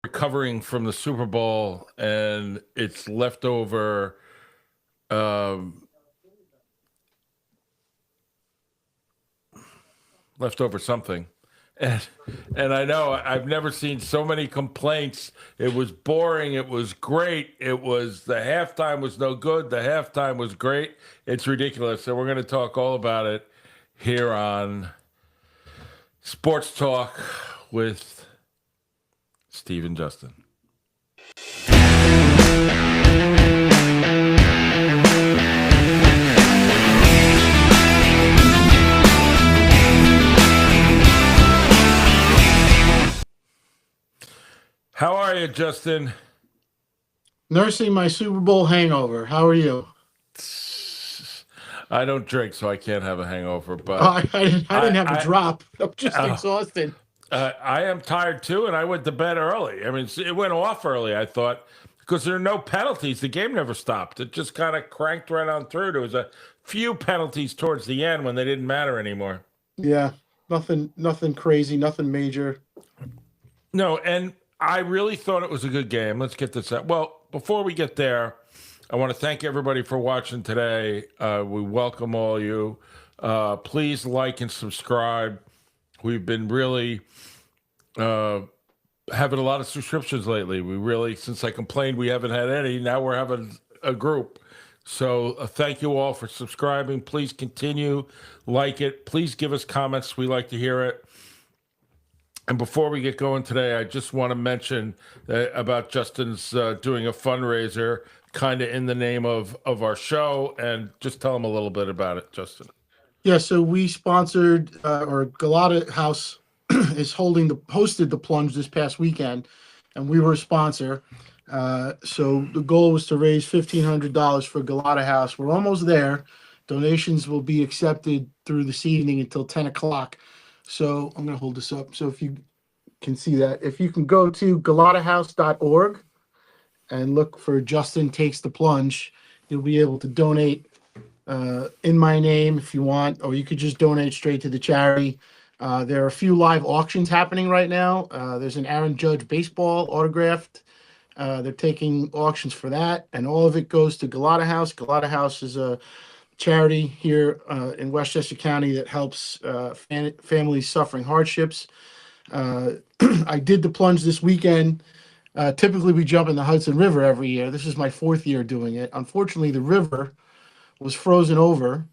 recovering from the Super Bowl and it's um, leftover something. And and I know I've never seen so many complaints. It was boring. It was great. It was the halftime was no good. The halftime was great. It's ridiculous. So we're going to talk all about it here on Sports Talk with Steve and Justin. How are you, Justin? Nursing my Super Bowl hangover. How are you? I don't drink, so I can't have a hangover. Oh, But I didn't have a I, drop. I'm just I, exhausted. I am tired too, and I went to bed early. I mean, it went off early. I thought because there are no penalties, the game never stopped. It just kind of cranked right on through. There was a few penalties towards the end when they didn't matter anymore. Yeah, nothing crazy, nothing major. No, and I really thought it was a good game. Let's get this out. Well, before we get there, I want to thank everybody for watching today. We welcome all you. Please like and subscribe. We've been really having a lot of subscriptions lately. We really, since I complained we haven't had any, now we're having a group. So thank you all for subscribing. Please continue, like it. Please give us comments. We like to hear it. And before we get going today, I just want to mention about Justin's doing a fundraiser, kind of in the name of our show, and just tell him a little bit about it, Justin. Yeah, so we sponsored or Galata House is hosted the plunge this past weekend, and we were a sponsor. So the goal was to raise $1,500 for Galata House. We're almost there. Donations will be accepted through this evening until 10 o'clock. So I'm going to hold this up. So if you can see that, if you can go to galatahouse.org and look for Justin Takes the Plunge, you'll be able to donate in my name if you want, or you could just donate straight to the charity. There are a few live auctions happening right now. There's an Aaron Judge baseball autographed. They're taking auctions for that, and all of it goes to Galata House. Galata House is a charity here in Westchester County that helps families suffering hardships. I did the plunge this weekend. Typically, we jump in the Hudson River every year. This is my fourth year doing it. Unfortunately, the river was frozen over.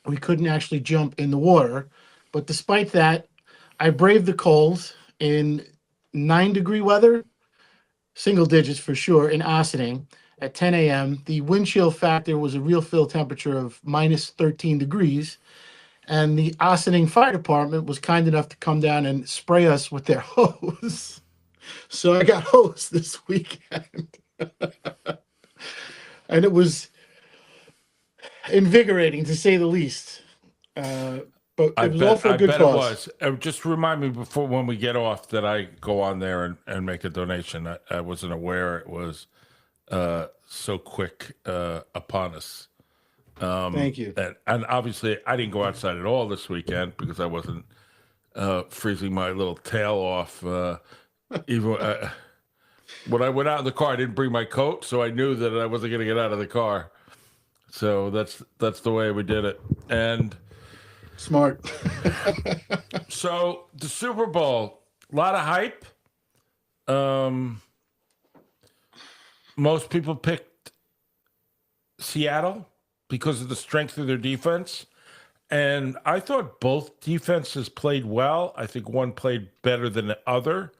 We couldn't actually jump in the water. But despite that, I braved the cold in 9-degree weather, single digits for sure, in Ossining at 10 a.m. The wind chill factor was a real fill temperature of minus 13 degrees. And the Ossining Fire Department was kind enough to come down and spray us with their hose. So I got hosed this weekend. And it was invigorating, to say the least. But it was all for a good cause. It was. Just remind me before when we get off that I go on there and make a donation. I wasn't aware it was so quick upon us. Thank you. And obviously, I didn't go outside at all this weekend because I wasn't freezing my little tail off. Even when I went out in the car, I didn't bring my coat, so I knew that I wasn't going to get out of the car. So that's the way we did it. And smart. So the Super Bowl, a lot of hype. Most people picked Seattle because of the strength of their defense. And I thought both defenses played well. I think one played better than the other.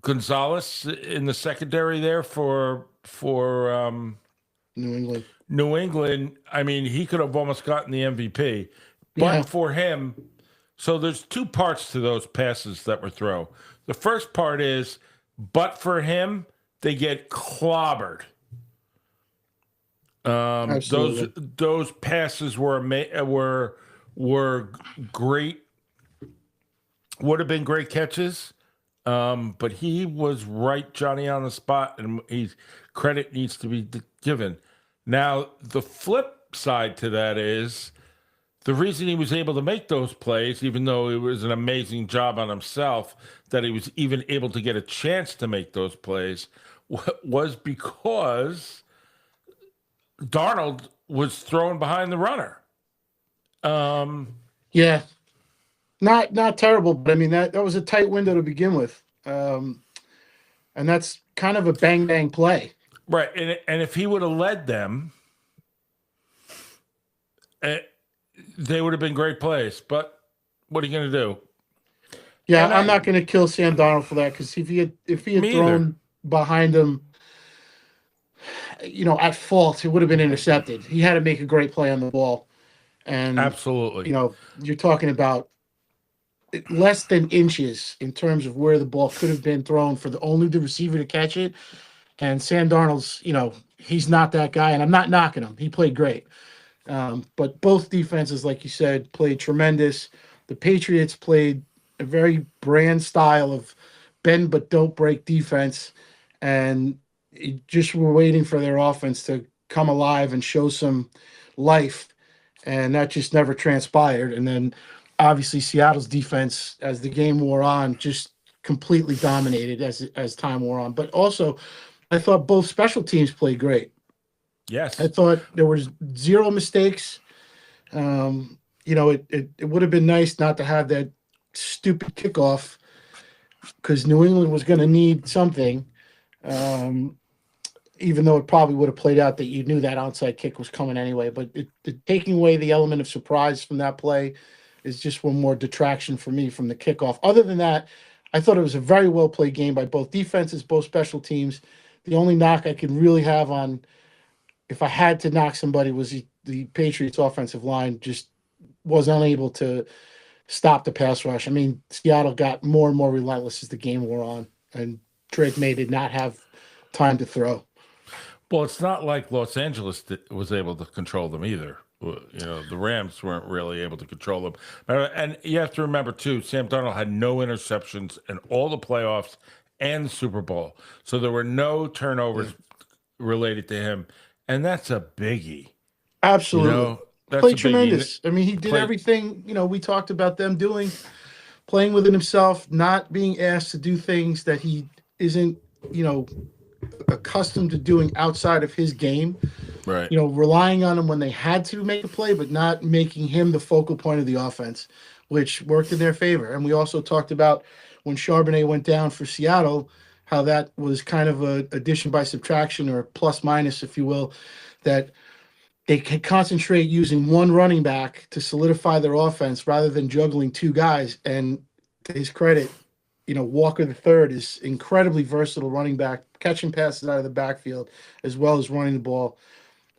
Gonzalez in the secondary there for New England. I mean, he could have almost gotten the MVP, but for him, so there's two parts to those passes that were thrown. The first part is, but for him, they get clobbered. Those passes were great. Would have been great catches. But he was right, Johnny, on the spot, and credit needs to be given. Now, the flip side to that is the reason he was able to make those plays, even though it was an amazing job on himself, that he was even able to get a chance to make those plays, was because Darnold was thrown behind the runner. Yeah, not terrible, but I mean that was a tight window to begin with, and that's kind of a bang bang play. Right, and if he would have led them, they would have been great plays. But what are you going to do? Yeah, And I'm not going to kill Sam Darnold for that, because if he had Me thrown behind him, at fault, it would have been intercepted. He had to make a great play on the ball, and Absolutely. you're talking about less than inches in terms of where the ball could have been thrown for the receiver to catch it. And Sam Darnold's, he's not that guy, and I'm not knocking him. He played great. But both defenses, like you said, played tremendous. The Patriots played a very brand style of bend but don't break defense, and just were waiting for their offense to come alive and show some life, and that just never transpired. And then obviously Seattle's defense, as the game wore on, just completely dominated as time wore on. But also, I thought both special teams played great. Yes. I thought there was zero mistakes. It would have been nice not to have that stupid kickoff, because New England was going to need something. Even though it probably would have played out that you knew that onside kick was coming anyway. But taking away the element of surprise from that play is just one more detraction for me from the kickoff. Other than that, I thought it was a very well played game by both defenses, both special teams. The only knock I could really have on, if I had to knock somebody, was the Patriots offensive line just was unable to stop the pass rush. I mean, Seattle got more and more relentless as the game wore on, and Drake May did not have time to throw. Well, it's not like Los Angeles was able to control them either. The Rams weren't really able to control them. And you have to remember, too, Sam Darnold had no interceptions in all the playoffs and the Super Bowl. So there were no turnovers related to him. And that's a biggie. Absolutely. That's Played a biggie. tremendous. I mean, he did everything, we talked about them doing, playing within himself, not being asked to do things that he isn't, accustomed to doing outside of his game. Right. Relying on him when they had to make a play, but not making him the focal point of the offense, which worked in their favor. And we also talked about when Charbonnet went down for Seattle, how that was kind of a addition by subtraction, or plus minus, if you will, that they can concentrate using one running back to solidify their offense rather than juggling two guys. And to his credit, Walker the third is incredibly versatile running back, catching passes out of the backfield as well as running the ball.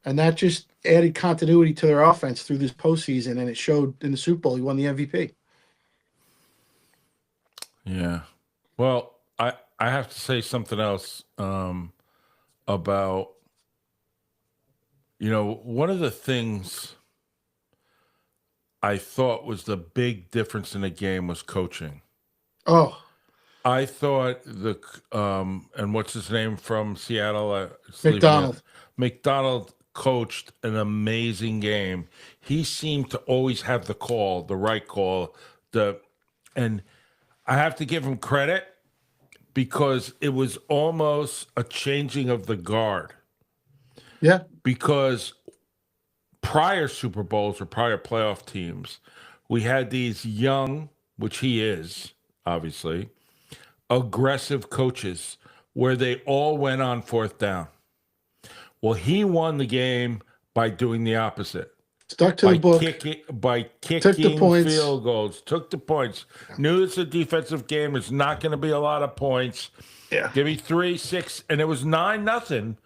And that just added continuity to their offense through this postseason, and it showed in the Super Bowl. He won the MVP. Yeah. Well, I have to say something else about, one of the things I thought was the big difference in the game was coaching. Oh, I thought and what's his name from Seattle? McDonald. McDonald coached an amazing game. He seemed to always have the right call. And I have to give him credit, because it was almost a changing of the guard. Yeah. Because prior Super Bowls or prior playoff teams, we had these young, which he is, obviously, aggressive coaches where they all went on fourth down. Well, he won the game by doing the opposite. Stuck to the book. By kicking field goals, took the points. Knew it's a defensive game. It's not going to be a lot of points. Yeah. Give me 3, 6, and it was 9-0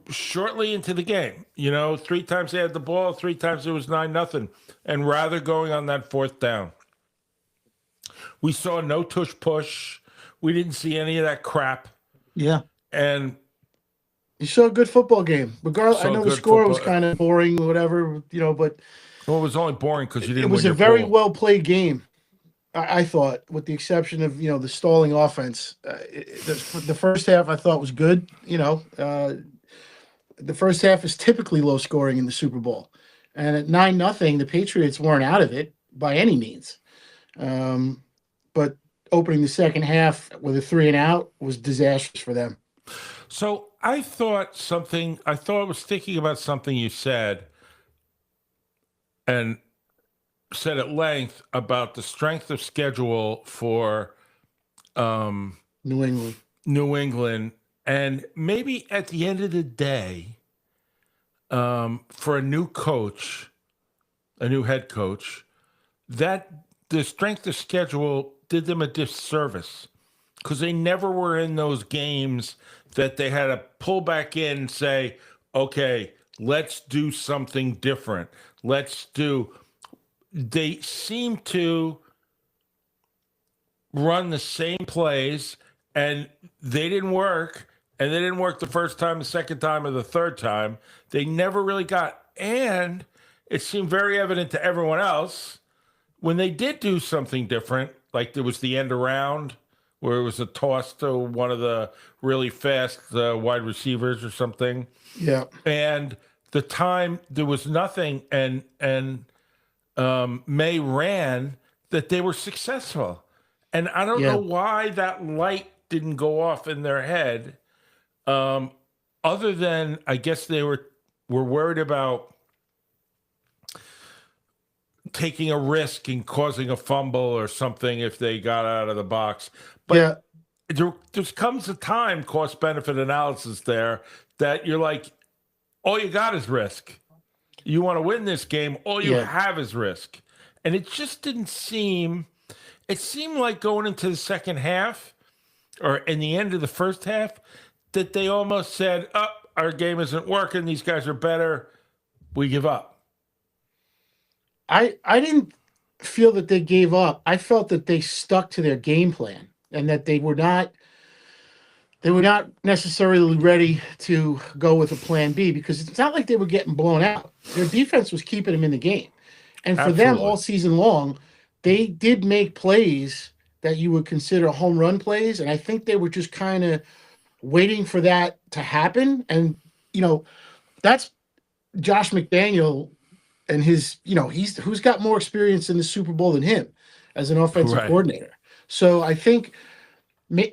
shortly into the game. 3 times they had the ball, 3 times it was 9-0. And rather going on that fourth down, we saw no tush push. We didn't see any of that crap. Yeah. And you saw a good football game. Regardless, I know the score was kind of boring, whatever, but it was only boring because you didn't. It was a very well played game, I thought, with the exception of the stalling offense. The first half I thought was good. The first half is typically low scoring in the Super Bowl, And at 9-0, the Patriots weren't out of it by any means. But opening the second half with a 3 and out was disastrous for them. So I was thinking about something you said and said at length about the strength of schedule for New England. New England. And maybe at the end of the day, for a new coach, a new head coach, that the strength of schedule did them a disservice because they never were in those games that they had to pull back in and say, okay, let's do something different. They seem to run the same plays and they didn't work. And they didn't work the first time, the second time, or the third time. They never really got. And it seemed very evident to everyone else when they did do something different, like there was the end around where it was a toss to one of the really fast wide receivers or something. Yeah. And the time there was nothing, and May ran that they were successful. And I don't know why that light didn't go off in their head. Other than I guess they were worried about taking a risk and causing a fumble or something if they got out of the box. But there comes a time, cost benefit analysis there, that you're like, all you got is risk. You want to win this game, all you have is risk. And it just didn't seem, it seemed like going into the second half or in the end of the first half, that they almost said, oh, our game isn't working. These guys are better. We give up. I didn't feel that they gave up. I felt that they stuck to their game plan and that they were not necessarily ready to go with a plan B because it's not like they were getting blown out. Their defense was keeping them in the game. And for them all season long, they did make plays that you would consider home run plays. And I think they were just kind of waiting for that to happen. And, that's Josh McDaniel and his, who's got more experience in the Super Bowl than him as an offensive coordinator. So I think,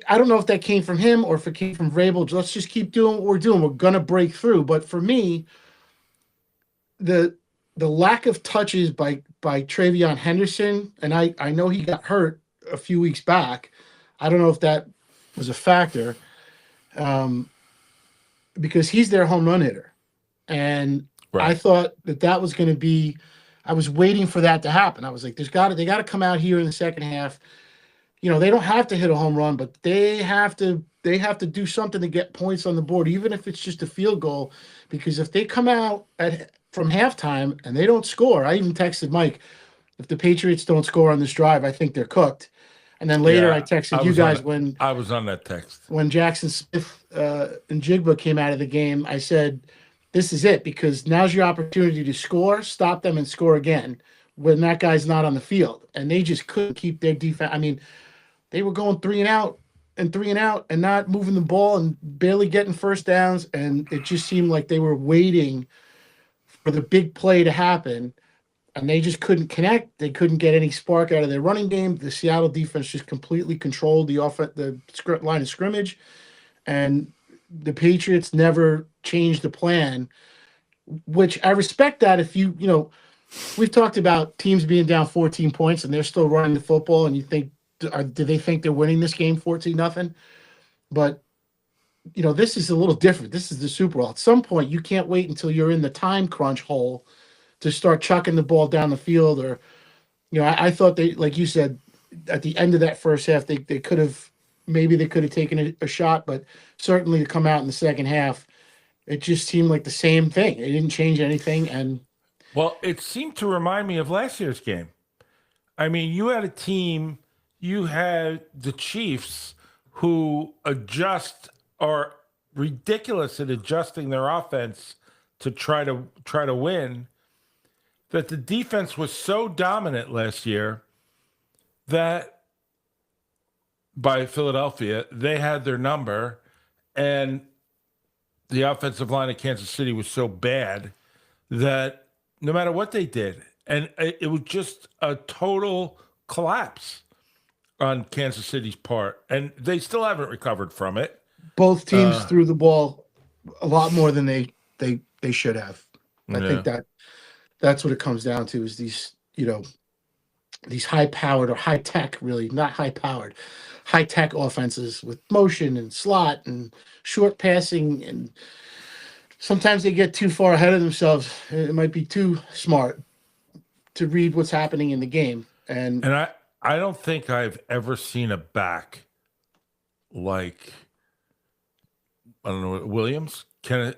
I don't know if that came from him or if it came from Vrabel. Let's just keep doing what we're doing. We're going to break through. But for me, the lack of touches by Travion Henderson, and I know he got hurt a few weeks back. I don't know if that was a factor. Because he's their home run hitter. And I thought that was going to be, I was waiting for that to happen. I was like, they got to come out here in the second half. They don't have to hit a home run, but they have to do something to get points on the board, even if it's just a field goal, because if they come out from halftime and they don't score, I even texted Mike, if the Patriots don't score on this drive, I think they're cooked. And then later I texted you guys when I was on that text. When Jackson Smith and Jigba came out of the game, I said, this is it, because now's your opportunity to score, stop them and score again when that guy's not on the field. And they just couldn't keep their defense. I mean, they were going 3 and out and not moving the ball and barely getting first downs. And it just seemed like they were waiting for the big play to happen. And they just couldn't connect. They couldn't get any spark out of their running game. The Seattle defense just completely controlled the line of scrimmage. And the Patriots never changed the plan, which I respect that. If we've talked about teams being down 14 points and they're still running the football, and you think, do they think they're winning this game 14-0? But, this is a little different. This is the Super Bowl. At some point, you can't wait until you're in the time crunch hole to start chucking the ball down the field. Or, I thought they, like you said, at the end of that first half, they could have taken a shot, but certainly to come out in the second half, it just seemed like the same thing. It didn't change anything. And it seemed to remind me of last year's game. I mean, you had a team, you had the Chiefs who are ridiculous at adjusting their offense to try to win, that the defense was so dominant last year that by Philadelphia, they had their number, and the offensive line of Kansas City was so bad that no matter what they did. And it was just a total collapse on Kansas City's part. And they still haven't recovered from it. Both teams threw the ball a lot more than they should have. I Yeah. think that's what it comes down to, is these, these high-powered or high-tech, really, not high-powered, high-tech offenses with motion and slot and short passing, and sometimes they get too far ahead of themselves. It might be too smart to read what's happening in the game. And I don't think I've ever seen a back like, I don't know, Williams, Kenneth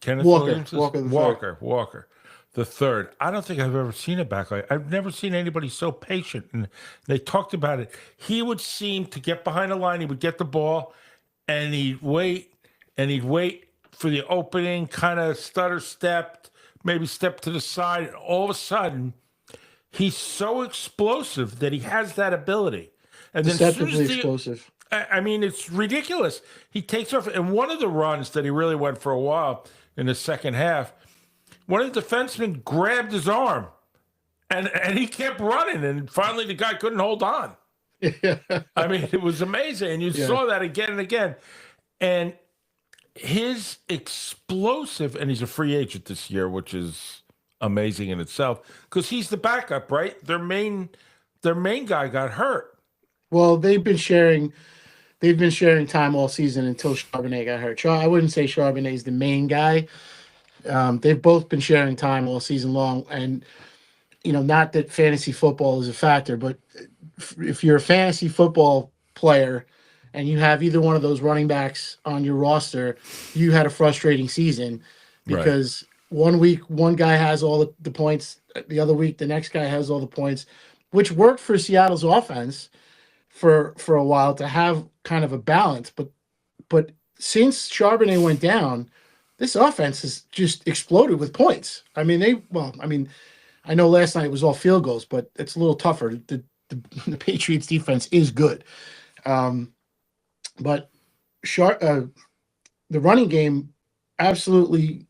Walker, Williams, Walker the third. I don't think I've ever seen a back like. I've never seen anybody so patient. And they talked about it. He would seem to get behind the line. He would get the ball, and he'd wait for the opening, kind of stutter stepped, maybe step to the side. And all of a sudden, he's so explosive that he has that ability. And then as soon deceptively as explosive. I mean, it's ridiculous. He takes off, and one of the runs that he really went for a while in the second half, one of the defensemen grabbed his arm, and he kept running, and finally the guy couldn't hold on. I mean, it was amazing, and you saw that again and again. And his explosive, and he's a free agent this year, which is amazing in itself, because he's the backup, right? Their main guy got hurt. Well, they've been sharing time all season until Charbonnet got hurt. I wouldn't say Charbonnet is the main guy. They've both been sharing time all season long. And, not that fantasy football is a factor, but if you're a fantasy football player and you have either one of those running backs on your roster, you had a frustrating season, because one week one guy has all the points, the other week the next guy has all the points, which worked for Seattle's offense for a while to have kind of a balance. But since Charbonnet went down, this offense has just exploded with points. I mean, I know last night it was all field goals, but it's a little tougher. The Patriots defense is good. But the running game absolutely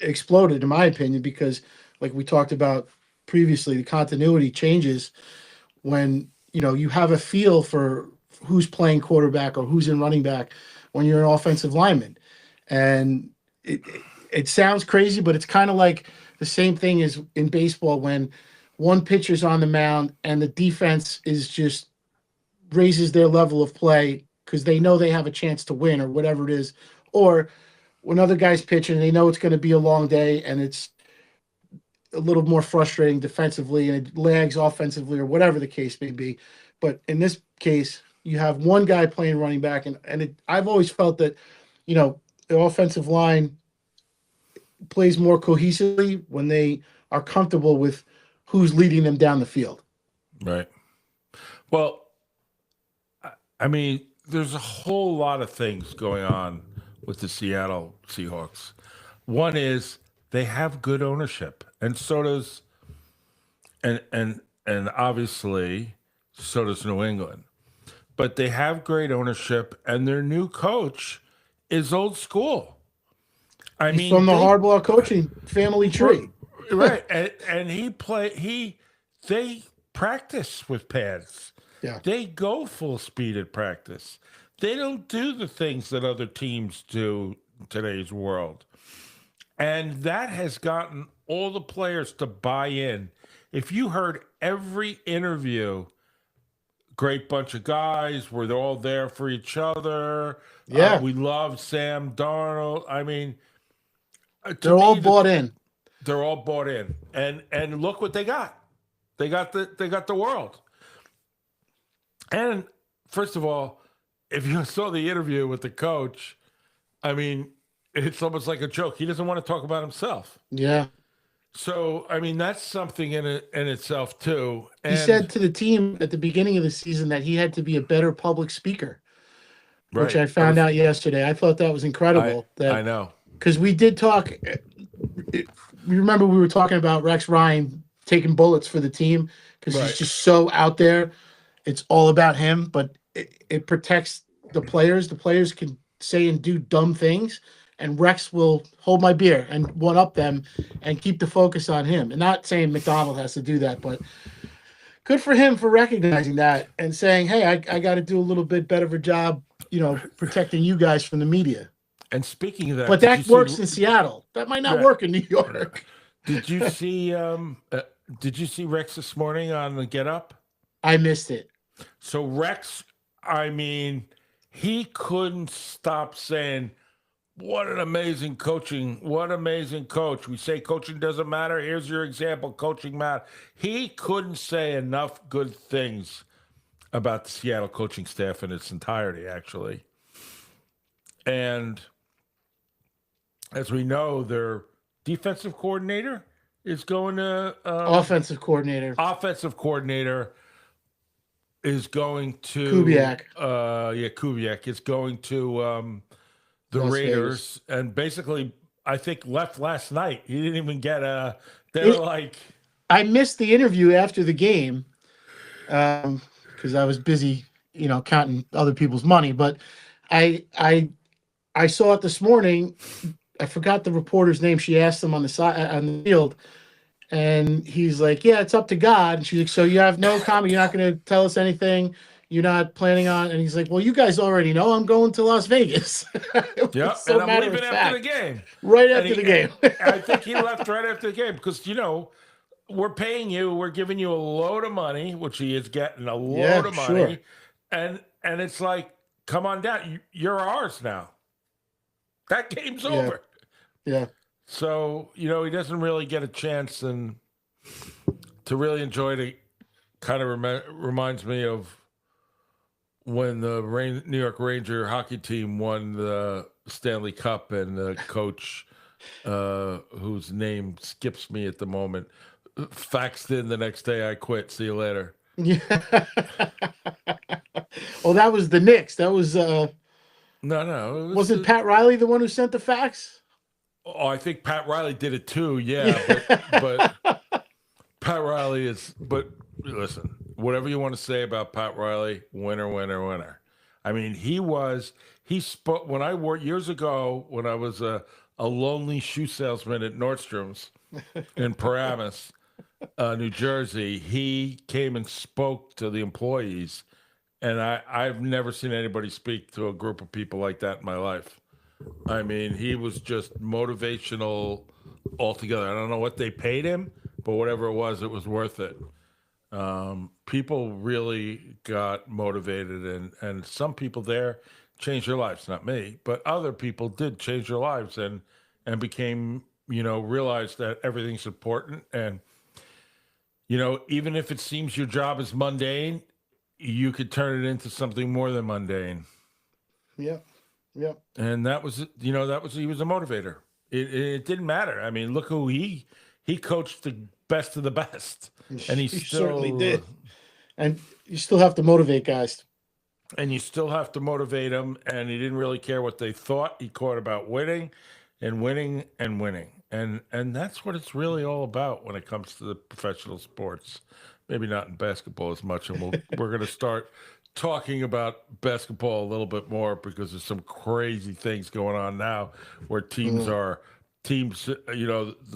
exploded, in my opinion, because like we talked about previously, the continuity changes when, you have a feel for who's playing quarterback or who's in running back when you're an offensive lineman. And it sounds crazy, but it's kind of like the same thing as in baseball when one pitcher's on the mound and the defense is just raises their level of play because they know they have a chance to win or whatever it is. Or when other guys pitching, they know it's going to be a long day and it's a little more frustrating defensively and it lags offensively or whatever the case may be. But in this case, you have one guy playing running back, and I've always felt that, the offensive line plays more cohesively when they are comfortable with who's leading them down the field. Right. Well, I mean, there's a whole lot of things going on with the Seattle Seahawks. One is they have good ownership, and so does, and obviously so does New England. But they have great ownership, and their new coach is old school. He's from the Harbaugh coaching family tree, right? And they practice with pads. Yeah, they go full speed at practice. They don't do the things that other teams do in today's world. And that has gotten all the players to buy in. If you heard every interview, great bunch of guys, where they're all there for each other. Yeah. We love Sam Darnold. I mean, they're all bought in. They're all bought in. And look what they got. They got the world. And first of all, if you saw the interview with the coach, I mean, it's almost like a joke. He doesn't want to talk about himself. Yeah. So, I mean, that's something in itself, too. And he said to the team at the beginning of the season that he had to be a better public speaker, which I found out yesterday. I thought that was incredible. I know. Because we did talk. Remember, we were talking about Rex Ryan taking bullets for the team because he's just so out there. It's all about him, but it protects the players. The players can say and do dumb things, and Rex will hold my beer and one up them and keep the focus on him. And not saying McDonald has to do that, but good for him for recognizing that and saying, hey, I got to do a little bit better of a job, protecting you guys from the media. And speaking of that, But that works in Seattle. That might not Yeah. work in New York. Did you see Rex this morning on the Get Up? I missed it. So Rex, I mean, he couldn't stop saying, what an amazing coach. We say coaching doesn't matter. Here's your example. Coaching matters. He couldn't say enough good things about the Seattle coaching staff in its entirety, actually. And as we know, their defensive coordinator is going to offensive coordinator. Offensive coordinator is going to Kubiak. Kubiak is going to the Las Raiders, Vegas. and basically, I think left last night. He didn't even get They were like, I missed the interview after the game because I was busy, counting other people's money. But I saw it this morning. I forgot the reporter's name. She asked him on the field, and he's like, "Yeah, it's up to God." And she's like, "So you have no comment? You're not going to tell us anything? You're not planning on?" And he's like, "Well, you guys already know I'm going to Las Vegas." Yep, so and I'm leaving after the game. Right after the game. I think he left right after the game because we're paying you, we're giving you a load of money, which he is getting a load of money, and it's like, come on down, you're ours now. That game's over. Yeah. So, he doesn't really get a chance and to really enjoy it. Kind of reminds me of when the New York Ranger hockey team won the Stanley Cup and the coach, whose name skips me at the moment, faxed in the next day, "I quit. See you later." Yeah. Well, that was the Knicks. That was No. Wasn't Pat Riley the one who sent the fax? Oh, I think Pat Riley did it too. Yeah, but Pat Riley is. But listen, whatever you want to say about Pat Riley, winner. I mean, he spoke when I worked years ago when I was a lonely shoe salesman at Nordstrom's in Paramus, New Jersey. He came and spoke to the employees. And I've never seen anybody speak to a group of people like that in my life. I mean, he was just motivational altogether. I don't know what they paid him, but whatever it was worth it. People really got motivated, and some people there changed their lives. Not me, but other people did change their lives and became, realized that everything's important. And, even if it seems your job is mundane, you could turn it into something more than mundane. Yeah. And that was, he was a motivator. It didn't matter. I mean, look who he coached the best of the best. And he certainly did. And you still have to motivate guys. And you still have to motivate them. And he didn't really care what they thought. He cared about winning and winning and winning. And that's what it's really all about when it comes to the professional sports. Maybe not in basketball as much, and we're going to start talking about basketball a little bit more because there's some crazy things going on now where teams, the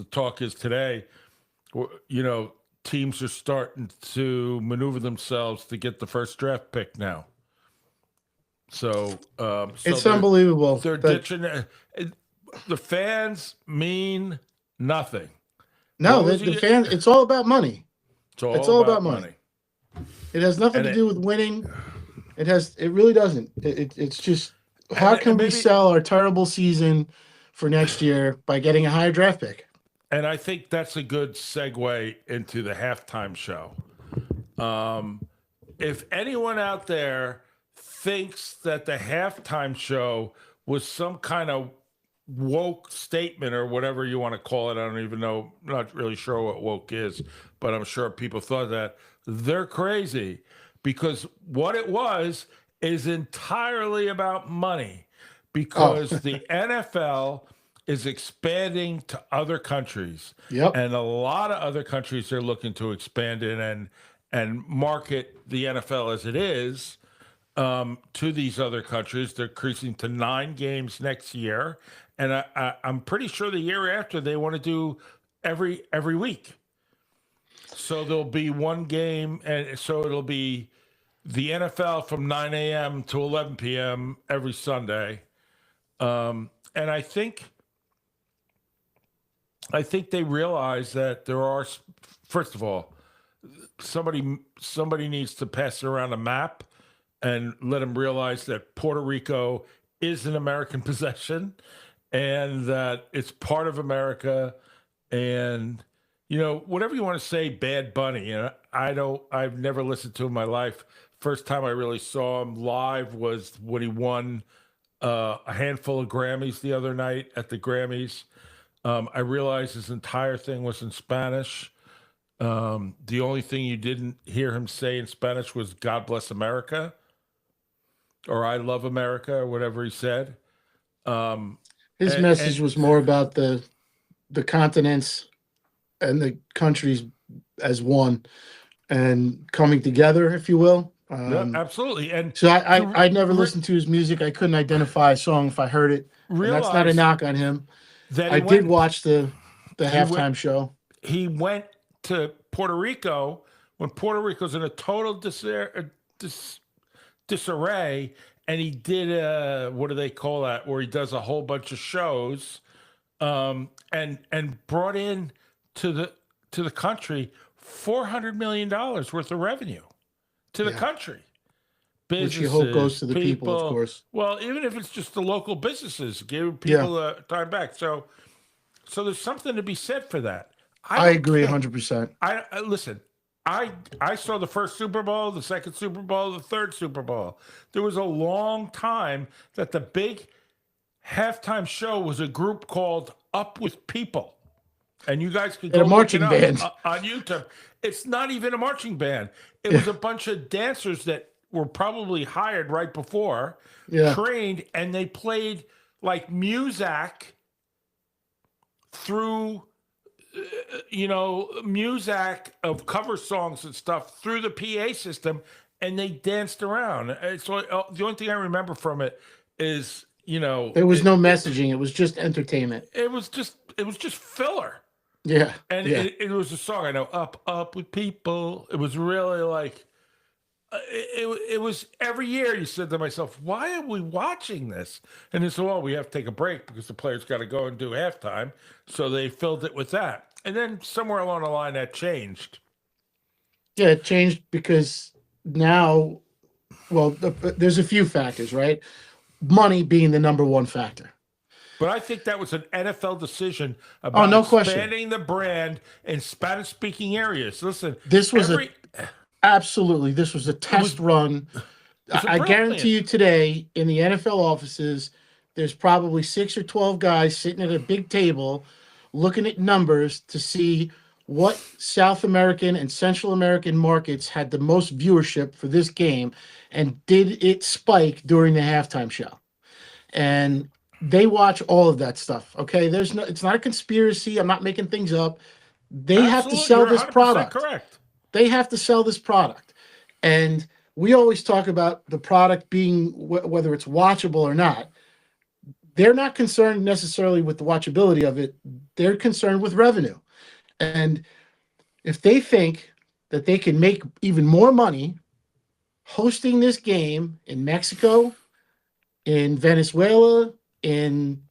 talk is today, teams are starting to maneuver themselves to get the first draft pick now. So it's unbelievable. They're ditching. The fans mean nothing. No, the fans, it's all about money. It's all about money. It has nothing to do with winning. It really doesn't. It's just, how can we sell our terrible season for next year by getting a higher draft pick? And I think that's a good segue into the halftime show. If anyone out there thinks that the halftime show was some kind of woke statement or whatever you want to call it, I don't even know, not really sure what woke is, but I'm sure people thought that, they're crazy, because what it was is entirely about money, because the NFL is expanding to other countries. Yep. And a lot of other countries are looking to expand in and market the NFL as it is to these other countries. They're increasing to 9 games next year. and I'm pretty sure the year after they want to do every week. So there'll be one game, and so it'll be the NFL from 9 a.m. to 11 p.m. every Sunday. And I think they realize that there are, first of all, somebody needs to pass around a map and let them realize that Puerto Rico is an American possession and that it's part of America. And whatever you want to say, Bad Bunny, I've never listened to him in my life. First time I really saw him live was when he won a handful of Grammys the other night at the Grammys. I realized his entire thing was in Spanish. The only thing you didn't hear him say in Spanish was "God bless America" or "I love America" or whatever he said. His message was more about the continents and the countries as one and coming together, if you will. Yeah, absolutely. And so I never listened to his music. I couldn't identify a song if I heard it. And that's not a knock on him. I did watch the halftime show. He went to Puerto Rico when Puerto Rico's in a total disarray, and he did what do they call that? Where he does a whole bunch of shows, and brought in to the country $400 million worth of revenue to the country. Businesses, which you hope goes to the people, of course. Well, even if it's just the local businesses, give people time back. So there's something to be said for that. I agree 100%. Listen. I saw the first Super Bowl, the second Super Bowl, the third Super Bowl. There was a long time that the big halftime show was a group called Up With People. And you guys could go a marching band on YouTube. It's not even a marching band. It was a bunch of dancers that were probably hired right before, trained, and they played like music through, music of cover songs and stuff through the PA system, and they danced around. So the only thing I remember from it is, there was no messaging. It was just entertainment. It was just filler. Yeah. And it was a song, I know, Up With People. It was really like, it was every year you said to myself, why are we watching this? And they said, well, we have to take a break because the players got to go and do halftime. So they filled it with that. And then somewhere along the line that changed. Yeah, it changed because now, well, there's a few factors, right? Money being the number one factor. But I think that was an NFL decision about expanding the brand in Spanish-speaking areas. Listen, this was absolutely. This was a test run. I guarantee you today in the NFL offices, there's probably 6 or 12 guys sitting at a big table looking at numbers to see what South American and Central American markets had the most viewership for this game and did it spike during the halftime show. And they watch all of that stuff. Okay. It's not a conspiracy. I'm not making things up. They have to sell this product. Correct. They have to sell this product. And we always talk about the product being whether it's watchable or not. They're not concerned necessarily with the watchability of it. They're concerned with revenue. And if they think that they can make even more money hosting this game in Mexico, in Venezuela, in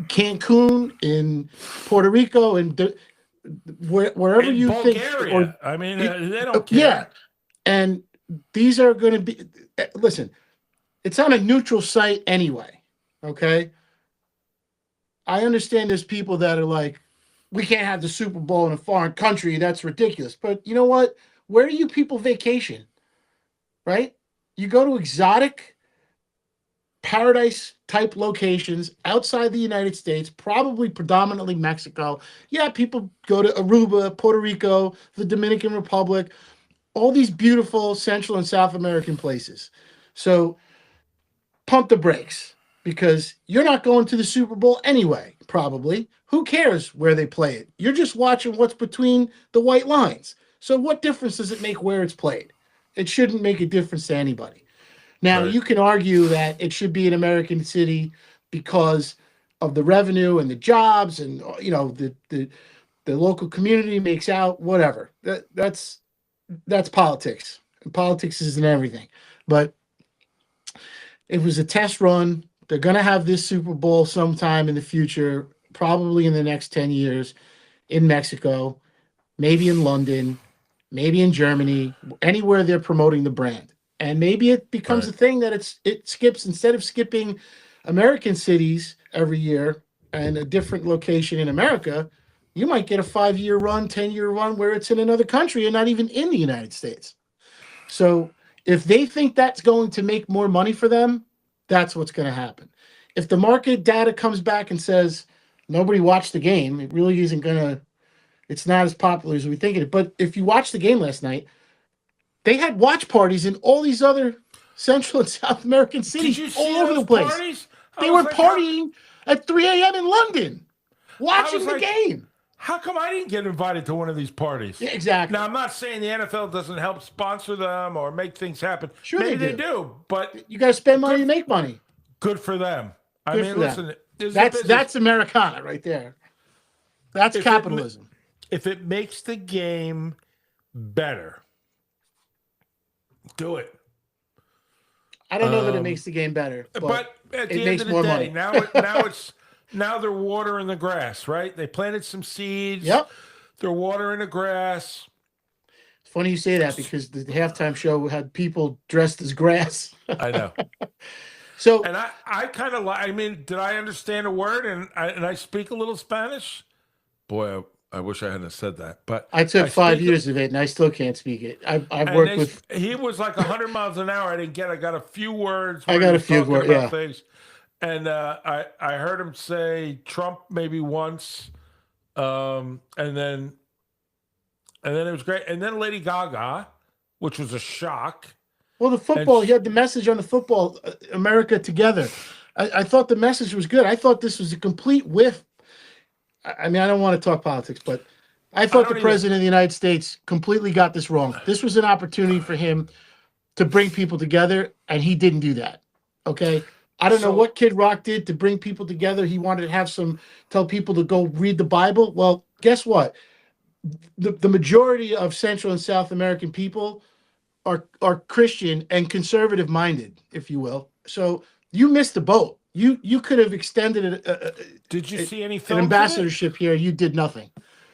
Cancun, in Puerto Rico, and wherever in you Bulgaria. think, they don't care. Yeah, and these are going to be. Listen, it's on a neutral site anyway. Okay, I understand there's people that are like, we can't have the Super Bowl in a foreign country. That's ridiculous. But you know what? Where do you people vacation? Right? You go to exotic paradise type locations outside the United States, probably predominantly Mexico. Yeah, people go to Aruba, Puerto Rico, the Dominican Republic, all these beautiful Central and South American places. So pump the brakes because you're not going to the Super Bowl anyway, probably. Who cares where they play it? You're just watching what's between the white lines. So what difference does it make where it's played? It shouldn't make a difference to anybody. Now, you can argue that it should be an American city because of the revenue and the jobs, and the local community makes out, whatever. That's politics. And politics isn't everything. But it was a test run. They're going to have this Super Bowl sometime in the future, probably in the next 10 years in Mexico, maybe in London, maybe in Germany, anywhere they're promoting the brand. And maybe it becomes Right. a thing that it skips, instead of skipping American cities every year and a different location in America, you might get a 5-year run, 10-year run where it's in another country and not even in the United States. So if they think that's going to make more money for them, that's what's going to happen. If the market data comes back and says nobody watched the game, it really isn't going to, it's not as popular as we think it. But if you watched the game last night, they had watch parties in all these other Central and South American Did cities you all see over those the place. parties? I They was were like, partying at 3 a.m. in London, watching the like, game. How come I didn't get invited to one of these parties? Yeah, exactly. Now, I'm not saying the NFL doesn't help sponsor them or make things happen. Sure Maybe they they do, but You got to spend money to make money. good for them. I Good mean, for them. listen, this is a business. That's Americana right there. That's If capitalism. If it makes the game better, do it. I don't know that it makes the game better, But at the it end makes of the more day, money. now they're watering the grass, right? They planted some seeds. Yep. They're watering the grass. It's funny you say that because the halftime show had people dressed as grass. I know. So And I kind of like, I mean, did I understand a word? And I speak a little Spanish? Boy, I wish I hadn't said that. But I took 5 speak- years of it and I still can't speak it. I've and worked with. He was like 100 miles an hour. I got a few words. I where got he a was few talking words, about yeah. things. And I heard him say Trump maybe once. And then it was great. And then Lady Gaga, which was a shock. Well, the football, he had the message on the football, America Together. I thought the message was good. I thought this was a complete whiff. I mean, I don't want to talk politics, but I thought the president of the United States completely got this wrong. This was an opportunity for him to bring people together, and he didn't do that. Okay? I don't know what Kid Rock did to bring people together. He wanted to tell people to go read the Bible. Well, guess what? The majority of Central and South American people are Christian and conservative minded, if you will. So you missed the boat. You could have extended Did you see any an films ambassadorship here. You did nothing.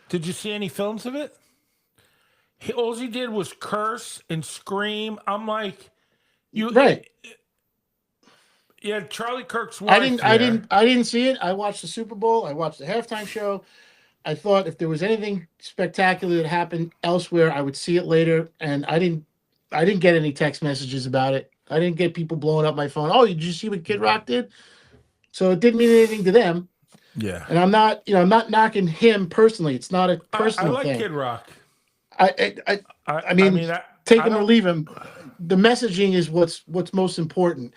Did you see any films of it? All he did was curse and scream. I'm like, Right. Yeah, Charlie Kirk's wife. I didn't see it. I watched the Super Bowl. I watched the halftime show. I thought if there was anything spectacular that happened elsewhere, I would see it later. And I didn't get any text messages about it. I didn't get people blowing up my phone. Oh, did you see what Kid Rock did? So it didn't mean anything to them. Yeah. And I'm not knocking him personally. It's not a personal I like thing. Kid Rock. I mean, take him or leave him. The messaging is what's most important.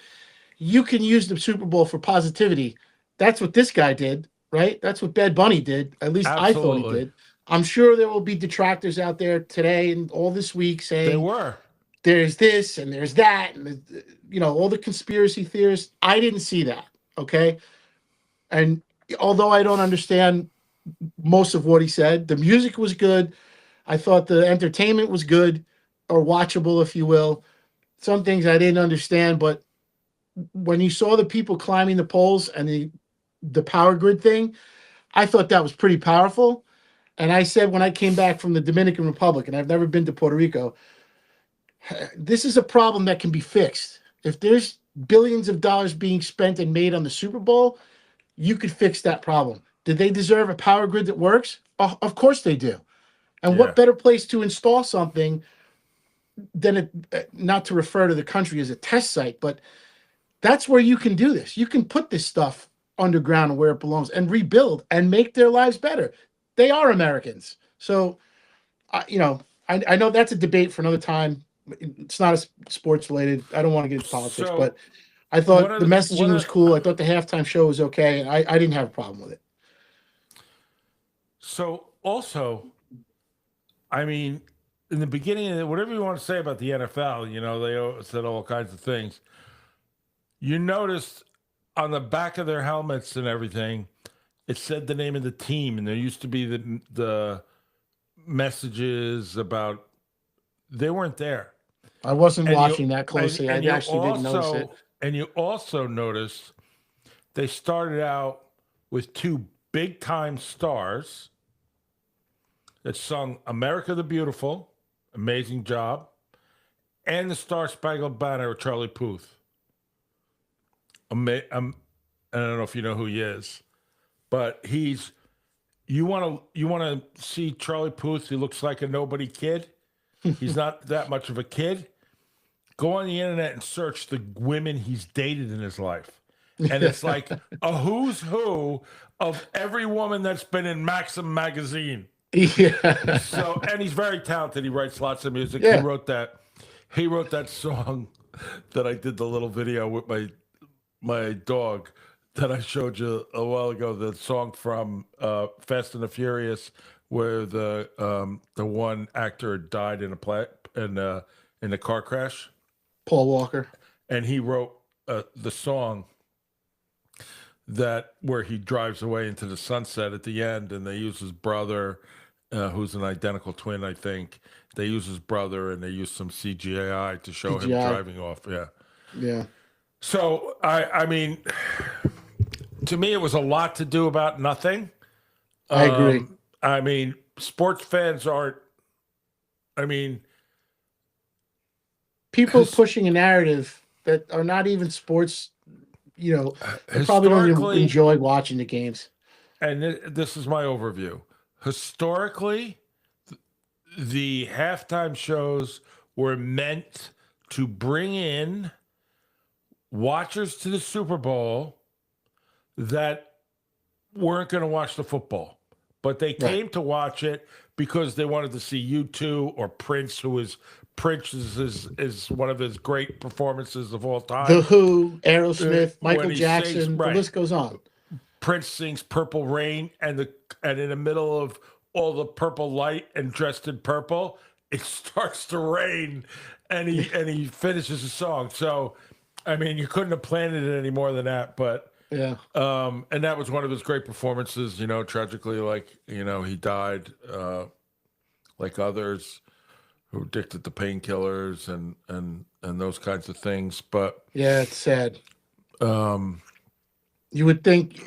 You can use the Super Bowl for positivity. That's what this guy did, right? That's what Bad Bunny did. At least I thought he did. I'm sure there will be detractors out there today and all this week saying there's this and there's that, and all the conspiracy theorists. I didn't see that. Okay. And although I don't understand most of what he said, the music was good. I thought the entertainment was good, or watchable, if you will. Some things I didn't understand, but when you saw the people climbing the poles and the power grid thing, I thought that was pretty powerful. And I said when I came back from the Dominican Republic, and I've never been to Puerto Rico, this is a problem that can be fixed. If there's billions of dollars being spent and made on the Super Bowl, you could fix that problem. Did they deserve a power grid that works? Of course they do. And what better place to install something than not to refer to the country as a test site, but that's where you can do this. You can put this stuff underground where it belongs and rebuild and make their lives better. They are Americans. So, I know that's a debate for another time. It's not sports related. I don't want to get into politics, but I thought the messaging was cool. I thought the halftime show was okay, and I didn't have a problem with it. So also, I mean, in the beginning, whatever you want to say about the NFL, they said all kinds of things. You noticed on the back of their helmets and everything, it said the name of the team, and there used to be the messages about they weren't there. I wasn't And watching that closely. I you actually didn't notice it. And you also notice they started out with two big time stars that sung America the Beautiful, amazing job, and the Star Spangled Banner with Charlie Puth. I don't know if you know who he is, but you want to see Charlie Puth. He looks like a nobody kid. He's not that much of a kid. Go on the internet and search the women he's dated in his life. And it's like a who's who of every woman that's been in Maxim magazine. Yeah. So, and he's very talented. He writes lots of music. Yeah. He wrote that song that I did the little video with my dog that I showed you a while ago. The song from Fast and the Furious, where the one actor died in a car crash. Paul Walker. And he wrote the song where he drives away into the sunset at the end, and they use his brother, who's an identical twin, I think. They use his brother, and they use some CGI to show him driving off. Yeah. Yeah. So I mean, to me, it was a lot to do about nothing. I agree. I mean, sports fans aren't. I mean, people pushing a narrative that are not even sports, they probably don't even enjoy watching the games. And this is my overview. Historically, the halftime shows were meant to bring in watchers to the Super Bowl that weren't going to watch the football, but they came to watch it because they wanted to see U2 or Prince, Prince is one of his great performances of all time. The Who, Aerosmith, Michael Jackson, the list goes on. Prince sings Purple Rain, and in the middle of all the purple light and dressed in purple, it starts to rain, and he finishes the song. So, I mean, you couldn't have planned it any more than that, but yeah. And that was one of his great performances. Tragically, he died, like others who were addicted to painkillers and those kinds of things. But yeah, it's sad. You would think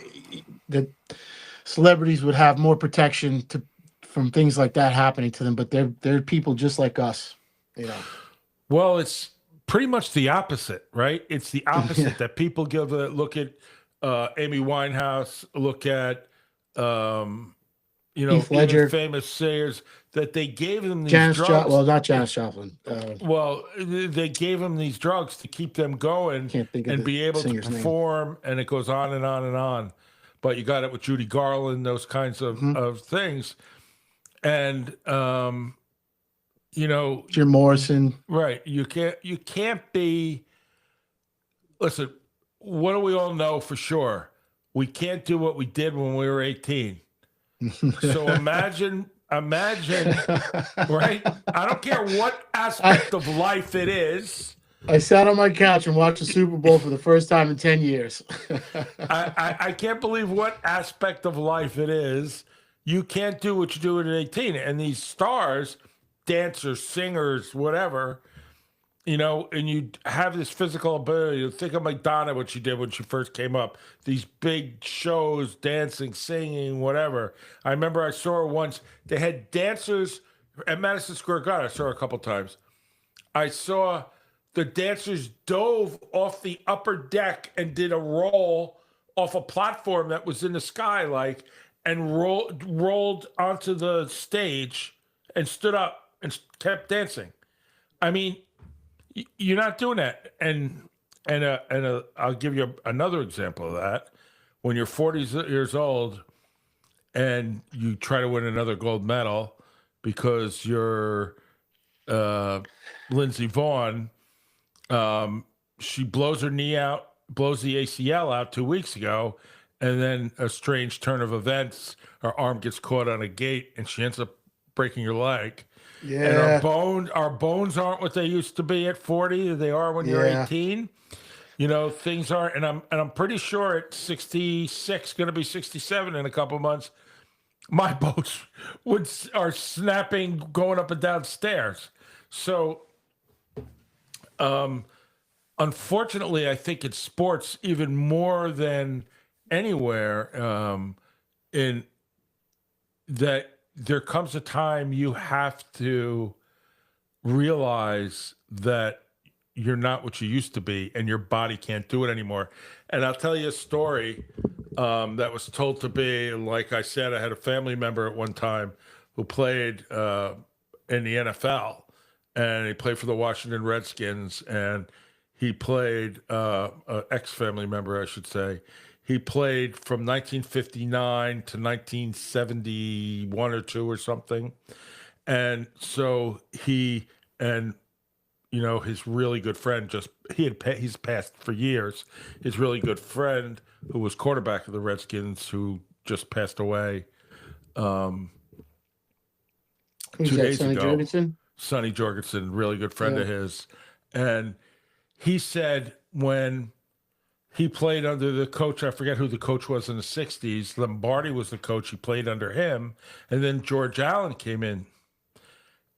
that celebrities would have more protection from things like that happening to them, but they're people just like us, Well, it's pretty much the opposite, right? It's the opposite that people look at Amy Winehouse, look at Heath Ledger, famous singers, that they gave them these Janis drugs. Well, not Janis Joplin. They gave them these drugs to keep them going and be able to perform, and it goes on and on and on. But you got it with Judy Garland, those kinds of things. And Jim Morrison. Right. You can't be. Listen, what do we all know for sure? We can't do what we did when we were 18. So imagine, right? I don't care what aspect of life it is. I sat on my couch and watched the Super Bowl for the first time in 10 years. I can't believe what aspect of life it is. You can't do what you do at 18. And these stars, dancers, singers, whatever, and you have this physical ability. Think of Madonna, what she did when she first came up. These big shows, dancing, singing, whatever. I remember I saw her once. They had dancers at Madison Square Garden. I saw her a couple times. I saw the dancers dove off the upper deck and did a roll off a platform that was in the sky, and rolled onto the stage and stood up and kept dancing. I mean, you're not doing that. And I'll give you another example of that. When you're 40 years old and you try to win another gold medal because you're Lindsey Vonn, she blows her knee out, blows the ACL out 2 weeks ago, and then a strange turn of events, her arm gets caught on a gate and she ends up breaking her leg. Yeah. And our bones aren't what they used to be at 40. They are when you're 18. Things are, and I'm pretty sure at 66, going to be 67 in a couple months. My boats are snapping, going up and down stairs. So, unfortunately, I think in sports even more than anywhere, in that there comes a time you have to realize that you're not what you used to be and your body can't do it anymore. And I'll tell you a story that was told to be, like I said, I had a family member at one time who played in the NFL, and he played for the Washington Redskins, and he played, ex-family member, I should say. He played from 1959 to 1971 or two or something. And so his really good friend he's passed for years. His really good friend, who was quarterback of the Redskins, who just passed away Who's 2 that? days Sonny ago. Jurgensen? Sonny Jorgensen, really good friend of Yeah. his. And he said when he played under the coach, I forget who the coach was in the 60s, Lombardi was the coach, he played under him. And then George Allen came in.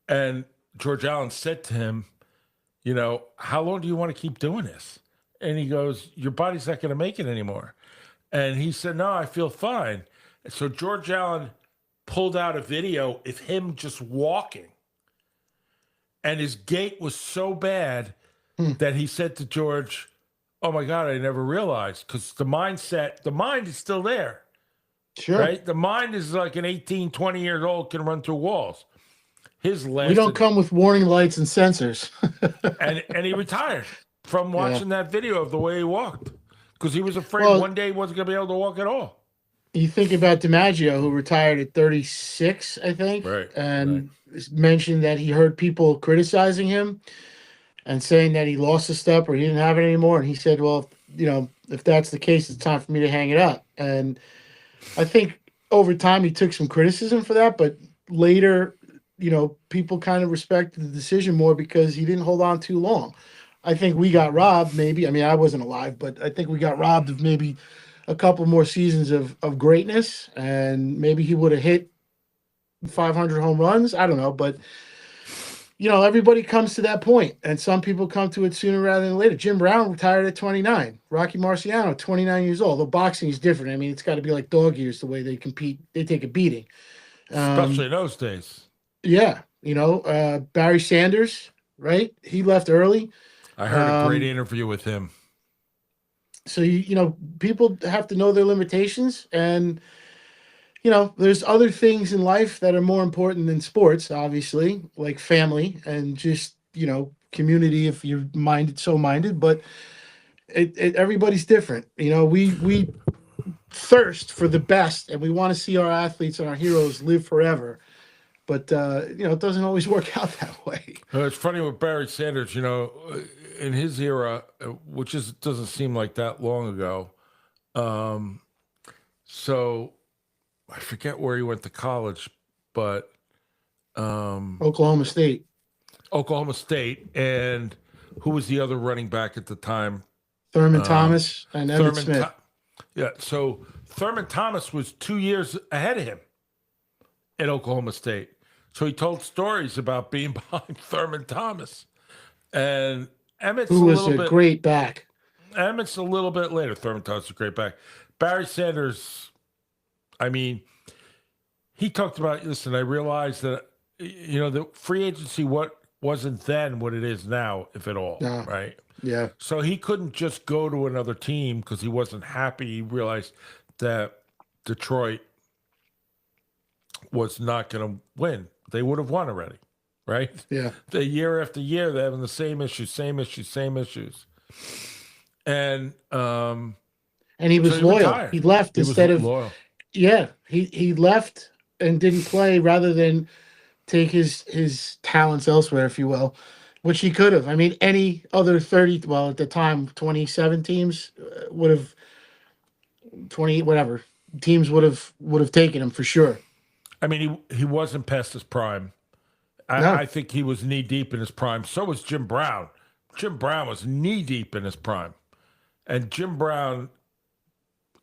And George Allen said to him, how long do you want to keep doing this? And he goes, your body's not going to make it anymore. And he said, no, I feel fine. And so George Allen pulled out a video of him just walking. And his gait was so bad that he said to George, oh my God, I never realized. Because the mind is still there, Sure. right? The mind is like an 18, 20 years old, can run through walls. His lasted, We don't come with warning lights and sensors. and he retired from watching that video of the way he walked, because he was afraid Well, one day he wasn't going to be able to walk at all. You think about DiMaggio, who retired at 36, I think, Right, and mentioned that he heard people criticizing him and saying that he lost a step or he didn't have it anymore. And he said, well, if that's the case, it's time for me to hang it up. And I think over time he took some criticism for that, but later, people kind of respected the decision more because he didn't hold on too long. I think we got robbed, maybe. I mean, I wasn't alive, but I think we got robbed of maybe a couple more seasons of greatness, and maybe he would have hit 500 home runs. I don't know, but everybody comes to that point, and some people come to it sooner rather than later. Jim Brown retired at 29. Rocky Marciano, 29 years old. Though boxing is different. I mean, it's got to be like dog years the way they compete. They take a beating, Especially in those days. Yeah, Barry Sanders, right? He left early. I heard a great interview with him. So people have to know their limitations, and there's other things in life that are more important than sports, obviously, like family and just community if you're minded. But everybody's different. We thirst for the best, and we want to see our athletes and our heroes live forever. But it doesn't always work out that way. It's funny with Barry Sanders, in his era, which doesn't seem like that long ago. So I forget where he went to college, but Oklahoma State. And who was the other running back at the time? Thurman Thomas and Emmitt Smith. So Thurman Thomas was 2 years ahead of him at Oklahoma State. So he told stories about being behind Thurman Thomas. And Emmitt's who was a great back. Emmitt's a little bit later. Thurman Thomas is a great back. Barry Sanders, I mean, he talked about, listen, I realized that, the free agency wasn't then what it is now, if at all, right? Yeah. So he couldn't just go to another team because he wasn't happy. He realized that Detroit was not going to win. They would have won already, right? Yeah. The year after year, they're having the same issues. And he was so loyal. retired. He left instead of loyal. Yeah, he left and didn't play rather than take his talents elsewhere, if you will, which he could have. I mean, any other at the time 27 teams would have 20 whatever teams would have taken him for sure. I mean, he wasn't past his prime. No. I think he was knee deep in his prime. So was Jim Brown. Jim Brown was knee deep in his prime. And Jim Brown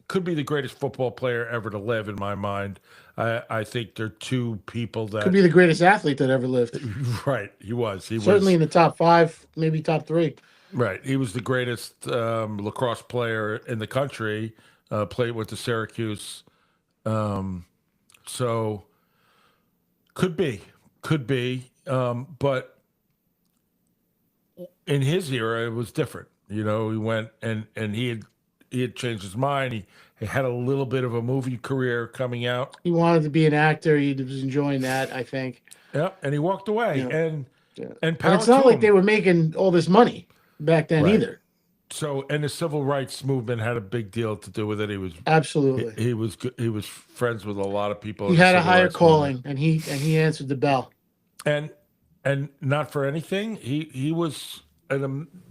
could be the greatest football player ever to live in my mind. I think they're two people that Could be the greatest athlete that ever lived. right. He was. Certainly in the top 5, maybe top 3. Right. He was the greatest lacrosse player in the country. Played with the Syracuse. So could be. But in his era, it was different. He went and he had changed his mind. He had a little bit of a movie career coming out. He wanted to be an actor. He was enjoying that, I think. Yeah, and he walked away. Yeah. And it's not like they were making all this money back then either. So, and the civil rights movement had a big deal to do with it. He was absolutely. He was friends with a lot of people. He had a higher calling, and he answered the bell. And not for anything, he was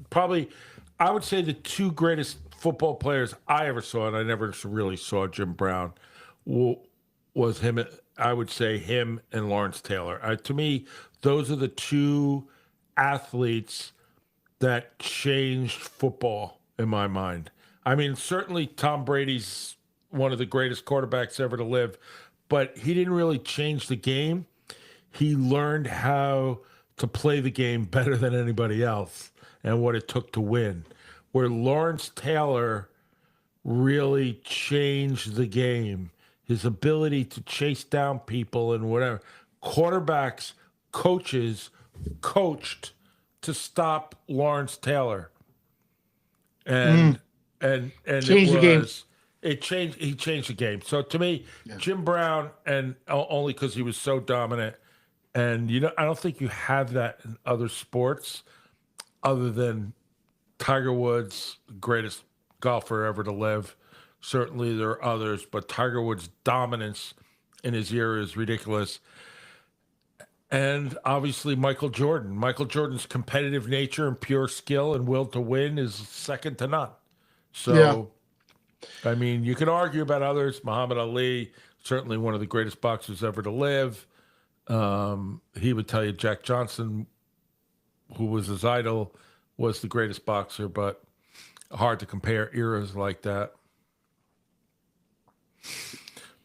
probably, I would say, the two greatest football players I ever saw, and I never really saw Jim Brown, was him. I would say him and Lawrence Taylor. To me, those are the two athletes that changed football in my mind. I mean, certainly Tom Brady's one of the greatest quarterbacks ever to live, but he didn't really change the game. He learned how to play the game better than anybody else and what it took to win. Where Lawrence Taylor really changed the game, his ability to chase down people and whatever. Quarterbacks, coaches coached to stop Lawrence Taylor. And changed the game. He changed the game. So to me, Jim Brown, and only because he was so dominant, and I don't think you have that in other sports other than Tiger Woods, greatest golfer ever to live. Certainly there are others, but Tiger Woods' dominance in his era is ridiculous. And obviously Michael Jordan. Michael Jordan's competitive nature and pure skill and will to win is second to none. So, I mean, you can argue about others. Muhammad Ali, certainly one of the greatest boxers ever to live. He would tell you Jack Johnson, who was his idol, was the greatest boxer, but hard to compare eras like that.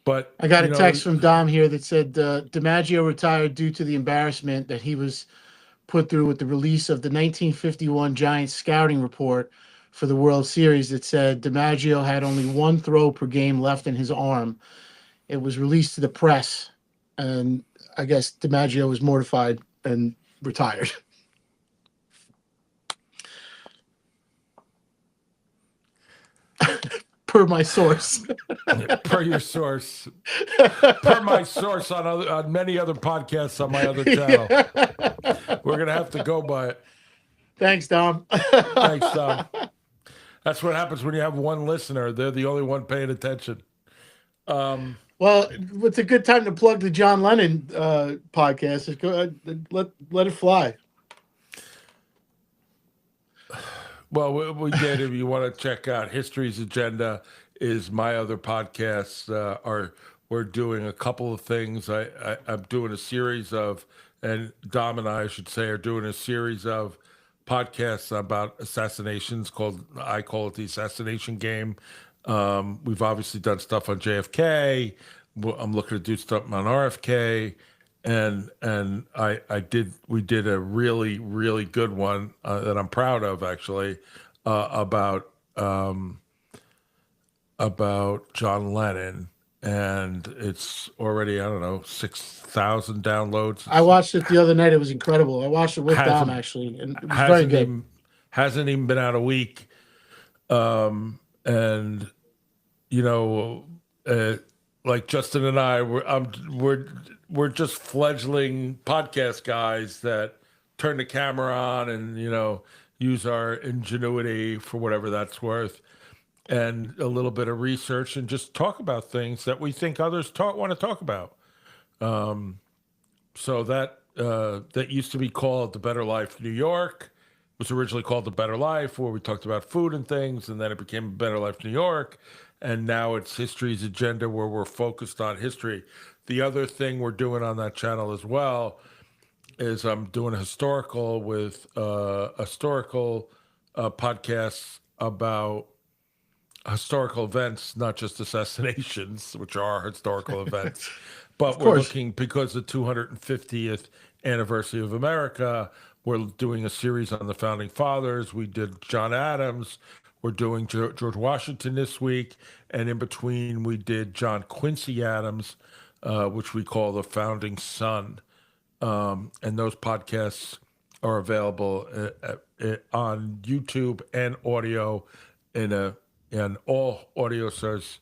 But I got a text from Dom here that said DiMaggio retired due to the embarrassment that he was put through with the release of the 1951 Giants scouting report for the World Series that said DiMaggio had only one throw per game left in his arm. It was released to the press, and I guess DiMaggio was mortified and retired. Per my source. Per your source. Per my source on many other podcasts on my other channel. We're going to have to go by it. Thanks, Dom. Thanks, Dom. That's what happens when you have one listener. They're the only one paying attention. Well, it's a good time to plug the John Lennon podcast. Just go, let it fly. Well, we did. If you want to check out History's Agenda, is my other podcasts. We're doing a couple of things. I'm doing a series of, and Dom and I should say, are doing a series of podcasts about assassinations I call it the Assassination Game. We've obviously done stuff on JFK. I'm looking to do stuff on RFK. And we did a really, really good one that I'm proud of, actually, about John Lennon, and it's already, I don't know, 6,000 downloads. I watched it the other night. It was incredible. I watched it with Dom, actually, and it was very good. Hasn't even been out a week, and like Justin and I, we're just fledgling podcast guys that turn the camera on and, use our ingenuity for whatever that's worth, and a little bit of research, and just talk about things that we think others want to talk about. So that used to be called The Better Life New York. It was originally called The Better Life, where we talked about food and things, and then it became Better Life New York. And now it's History's Agenda, where we're focused on history. The other thing we're doing on that channel as well is I'm doing a historical podcasts about historical events, not just assassinations, which are historical events, but Of we're course. looking because the 250th anniversary of America. We're doing a series on the founding fathers. We did John Adams. We're doing George Washington this week, and in between we did John Quincy Adams, which we call the founding son. And those podcasts are available on YouTube and audio in all audio sources,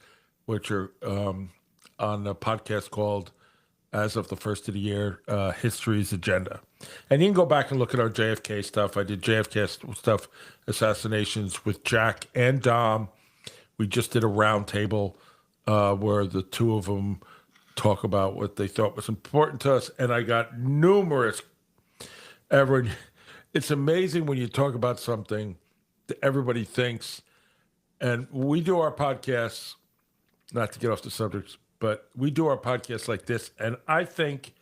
which are on a podcast called, as of the first of the year, History's Agenda. And you can go back and look at our JFK stuff. I did JFK stuff, assassinations with Jack and Dom. We just did a roundtable where the two of them talk about what they thought was important to us. And I got numerous, Everett, it's amazing when you talk about something that everybody thinks. And we do our podcasts, not to get off the subject, but we do our podcasts like this. And I think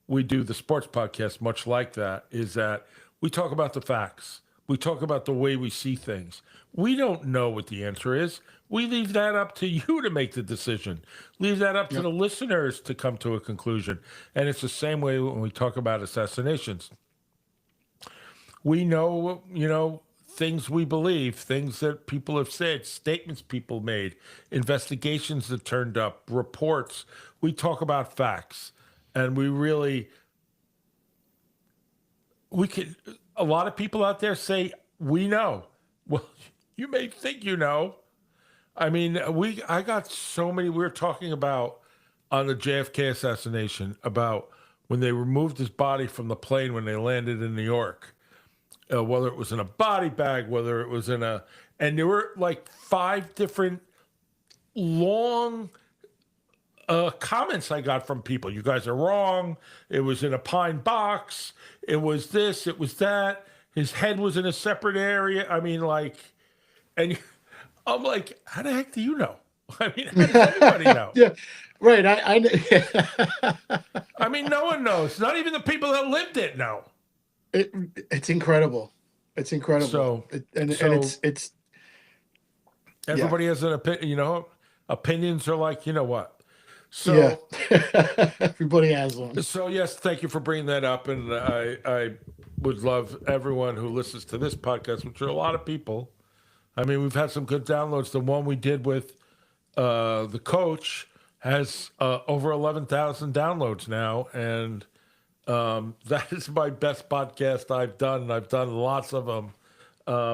we do the sports podcast much like that, is that we talk about the facts. We talk about the way we see things. We don't know what the answer is. We leave that up to you to make the decision. Leave that up to the listeners to come to a conclusion. And it's the same way when we talk about assassinations. We know, things we believe, things that people have said, statements people made, investigations that turned up, reports. We talk about facts. And a lot of people out there say, we know. Well, you may think you know. I mean, I got so many, we were talking about on the JFK assassination about when they removed his body from the plane when they landed in New York, whether it was in a body bag, whether it was and there were like 5 different long comments I got from people. You guys are wrong. It was in a pine box. It was this, it was that. His head was in a separate area. I mean, and I'm like, how the heck do you know? I mean, how does anybody know? Yeah, right. I mean, no one knows. Not even the people that lived it know. It's incredible. It's incredible. So it's everybody has an opinion. Opinions are like, you know what? So everybody has one. So yes, thank you for bringing that up, and I would love everyone who listens to this podcast, which are a lot of people. I mean, we've had some good downloads. The one we did with the coach has over 11,000 downloads now, and that is my best podcast I've done. I've done lots of them.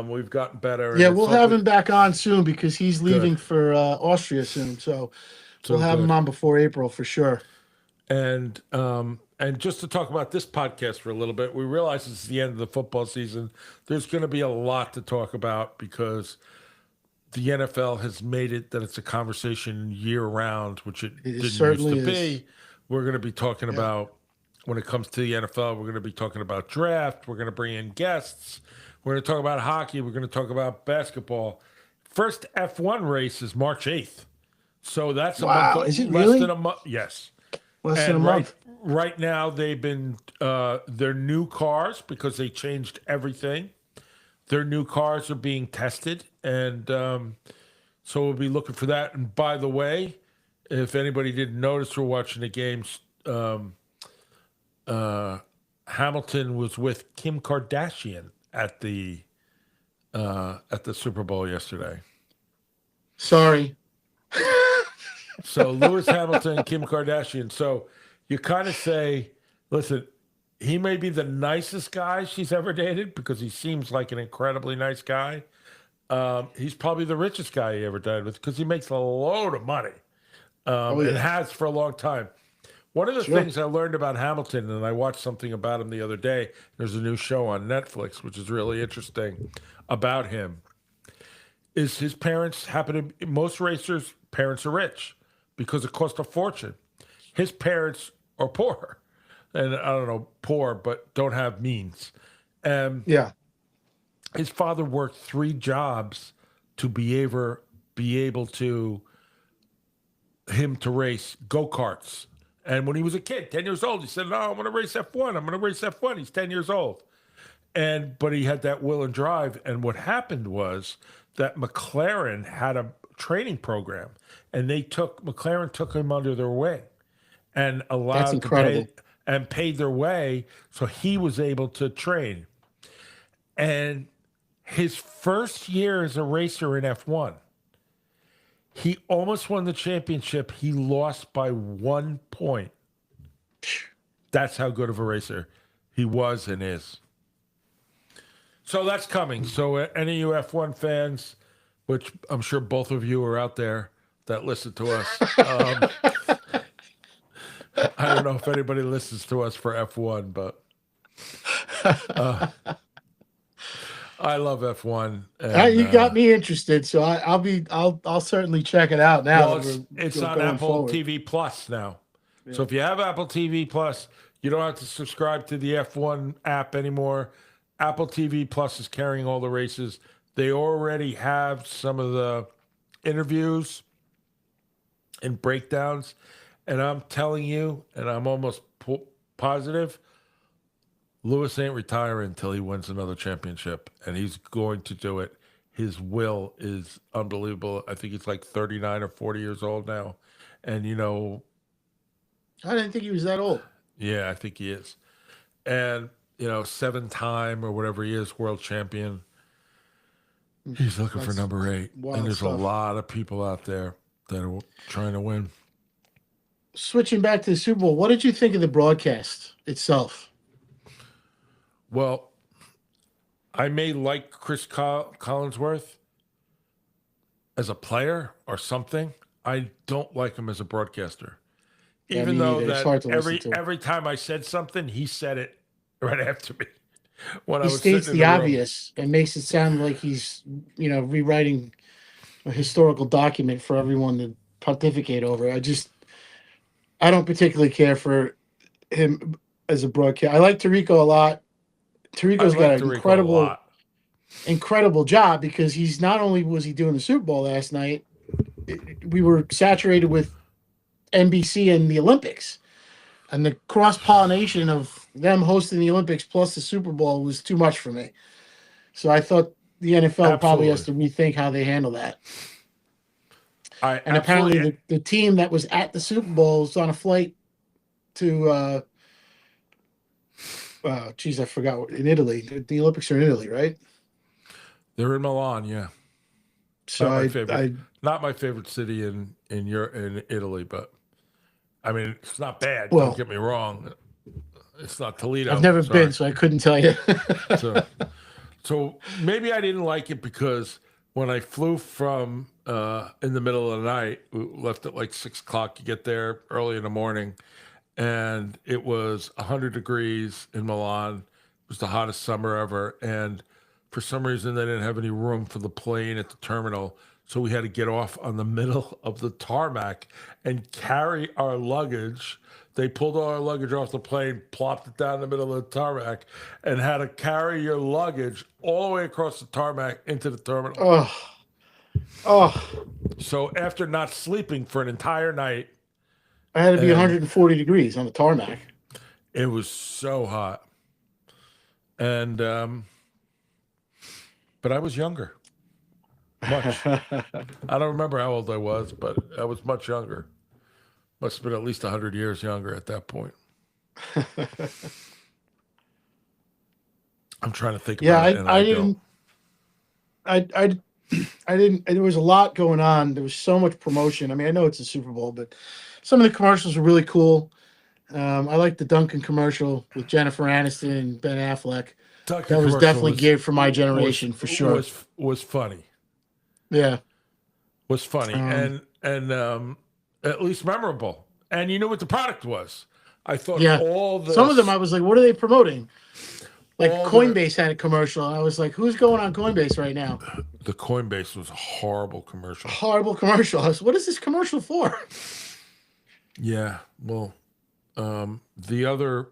We've gotten better. Yeah, we'll have him back on soon because he's leaving for Austria soon. So we'll have him on before April for sure. And just to talk about this podcast for a little bit, we realize it's the end of the football season. There's going to be a lot to talk about because the NFL has made it that it's a conversation year round, which it didn't used to be. We're going to be talking about, when it comes to the NFL, we're going to be talking about draft. We're going to bring in guests. We're going to talk about hockey. We're going to talk about basketball. First F1 race is March 8th. So that's a month. Is it less than a month? Yes. Less than a month. Right now, they've been their new cars, because they changed everything. Their new cars are being tested, and so we'll be looking for that. And by the way, if anybody didn't notice, we're watching the games. Hamilton was with Kim Kardashian at the Super Bowl yesterday. Sorry. So Lewis Hamilton, Kim Kardashian. So you kind of say, listen, he may be the nicest guy she's ever dated because he seems like an incredibly nice guy. He's probably the richest guy he ever dated with because he makes a load of money and has for a long time. One of the things I learned about Hamilton, and I watched something about him the other day, there's a new show on Netflix, which is really interesting about him, is his parents most racers' parents are rich because it costs a fortune. His parents are poor, and I don't know, poor, but don't have means. His father worked 3 jobs to be able to race go-karts. And when he was a kid, 10 years old, he said, no, I'm going to race F1. I'm going to race F1. He's 10 years old. But he had that will and drive. And what happened was that McLaren had a training program, and McLaren took him under their wing and That's allowed to incredible. pay and paid their way, so he was able to train. And his first year as a racer in F1, he almost won the championship. He lost by 1 point. That's how good of a racer he was and is. So that's coming. So any of you F1 fans, which I'm sure both of you are out there that listen to us, I don't know if anybody listens to us for F1, but I love F1. And, You got me interested, so I'll certainly check it out now. well, that it's we're on going Apple forward. TV Plus now. So if you have Apple TV Plus, you don't have to subscribe to the F1 app anymore. Apple TV Plus is carrying all the races. They already have some of the interviews and breakdowns. And I'm telling you, and I'm almost positive, Lewis ain't retiring until he wins another championship, and he's going to do it. His will is unbelievable. I think he's like 39 or 40 years old now. And, you know, I didn't think he was that old. yeah, I think he is. And, you know, 7-time or whatever he is, world champion. He's looking for That's number 8. wild And there's a stuff. lot of people out there that are trying to win. Switching back to the Super Bowl, what did you think of the broadcast itself? Well, I may like Chris Collinsworth as a player or something. I don't like him as a broadcaster. Yeah, Even me though neither. It's hard to that listen to. every time I said something, he said it right after me. When I He was states sitting in the the room. obvious and makes it sound like he's, rewriting a historical document for everyone to pontificate over. I don't particularly care for him as a broadcast. I like Tirico a lot. Tirico's I got like an Tirico a lot. incredible job because he's not only was he doing the Super Bowl last night, we were saturated with NBC and the Olympics, and the cross pollination of them hosting the Olympics plus the Super Bowl was too much for me. So I thought the NFL probably has to rethink how they handle that. And apparently the team that was at the Super Bowl was on a flight to I forgot, in Italy. The Olympics are in Italy, right? They're in Milan, yeah. So Not my favorite. Not my favorite city in Italy, but I mean it's not bad. Well, don't get me wrong. It's not Toledo. I've never been, so I couldn't tell you. So maybe I didn't like it because when I flew from in the middle of the night, we left at like 6 o'clock. You get there early in the morning, and it was 100 degrees in Milan. It was the hottest summer ever, and for some reason they didn't have any room for the plane at the terminal, so we had to get off on the middle of the tarmac and carry our luggage. They pulled all our luggage off the plane, plopped it down in the middle of the tarmac, and had to carry your luggage all the way across the tarmac into the terminal. Oh. So after not sleeping for an entire night, I had to be 140 degrees on the tarmac. It was so hot. And but I was younger. Much. I don't remember how old I was, but I was much younger. Must have been at least 100 years younger at that point. I'm trying to think about it. I didn't. There was a lot going on. There was so much promotion. I mean, I know it's a Super Bowl, but some of the commercials were really cool. I liked the Duncan commercial with Jennifer Aniston and Ben Affleck. That was definitely geared for my generation, for sure. Was funny. Yeah, was funny and at least memorable. And you knew what the product was. I thought some of them I was like, what are they promoting? Like Coinbase had a commercial. And I was like, who's going on Coinbase right now? The Coinbase was a horrible commercial. Horrible commercial. I was, what is this commercial for? Yeah, well, the other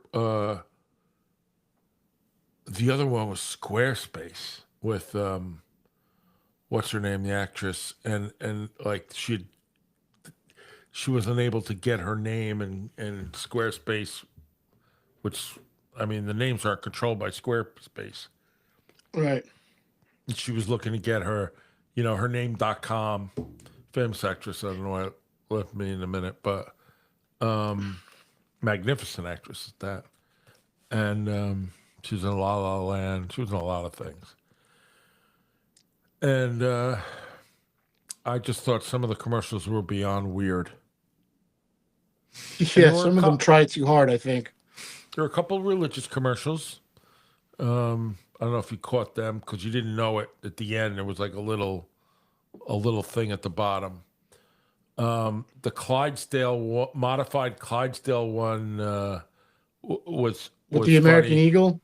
one was Squarespace with what's her name, the actress, and like she was unable to get her name in Squarespace, which I mean the names aren't controlled by Squarespace. Right. And she was looking to get her, her name.com famous actress. I don't know why it left me in a minute, but magnificent actress at that. And she was in La La Land. She was in a lot of things. And I just thought some of the commercials were beyond weird. Yeah, some of them tried too hard, I think. There were a couple of religious commercials. I don't know if you caught them because you didn't know it at the end. There was like a little thing at the bottom. The Clydesdale modified Clydesdale one was With the American funny. Eagle,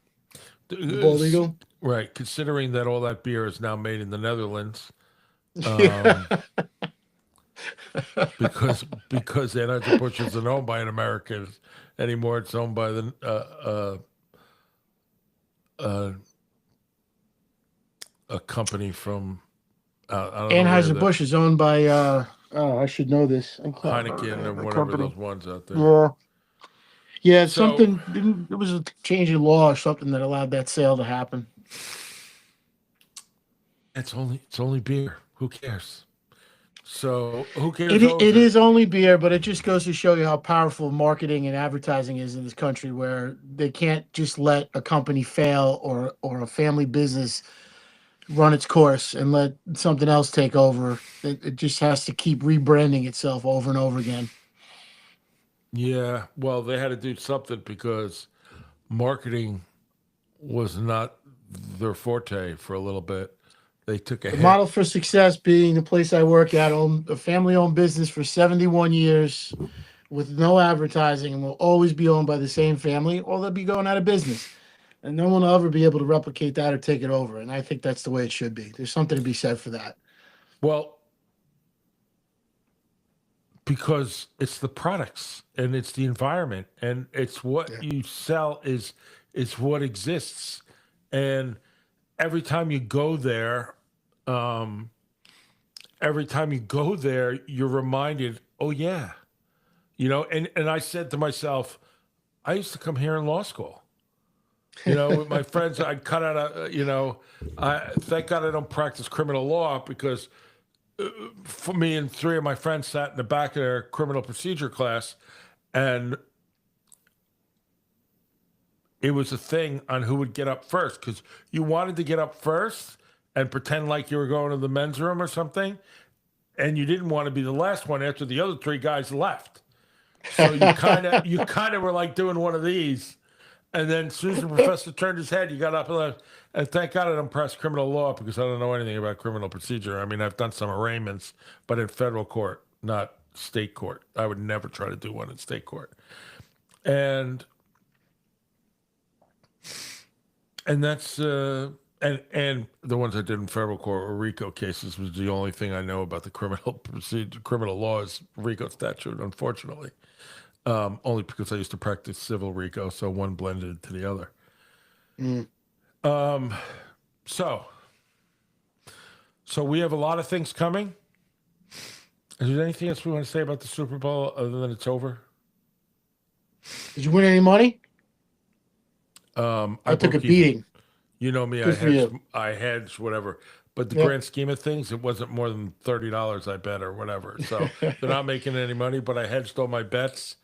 the bald eagle. Right, considering that all that beer is now made in the Netherlands, because Anheuser-Busch isn't owned by an American anymore. It's owned by the a company from I don't know where Anheuser-Busch is owned by I should know this. Heineken or whatever those ones out there. Yeah. Yeah, So- there was a change in law or something that allowed that sale to happen. It's only beer. Who cares? So who cares? It is only beer, but it just goes to show you how powerful marketing and advertising is in this country, where they can't just let a company fail or a family business run its course and let something else take over. It just has to keep rebranding itself over and over again. Yeah, well, they had to do something because marketing was not their forte for a little bit. They took a The hit. model for success being the place I work at, owned a family-owned business for 71 years with no advertising, and will always be owned by the same family, or they'll be going out of business. And no one will ever be able to replicate that or take it over. And I think that's the way it should be. There's something to be said for that. Well, because it's the products and it's the environment and it's what you sell is what exists. And every time you go there, you're reminded, oh yeah, and I said to myself, I used to come here in law school. With my friends, I'd cut out thank God I don't practice criminal law, because for me and three of my friends sat in the back of their criminal procedure class, and it was a thing on who would get up first, because you wanted to get up first and pretend like you were going to the men's room or something, and you didn't want to be the last one after the other three guys left. So you kind of were like doing one of these. And then as soon as the professor turned his head, you got up and left. And thank God I don't press criminal law, because I don't know anything about criminal procedure. I mean, I've done some arraignments, but in federal court, not state court. I would never try to do one in state court. And that's and the ones I did in federal court were RICO cases. Was the only thing I know about the criminal law is RICO statute, unfortunately. Only because I used to practice civil RICO, so one blended into the other. So we have a lot of things coming. Is there anything else we want to say about the Super Bowl other than it's over? Did you win any money? I took a broke even. beating. You know me, Good for you. I hedged, whatever. But the Yep. grand scheme of things, it wasn't more than $30, I bet, or whatever. So they're not making any money, but I hedged all my bets.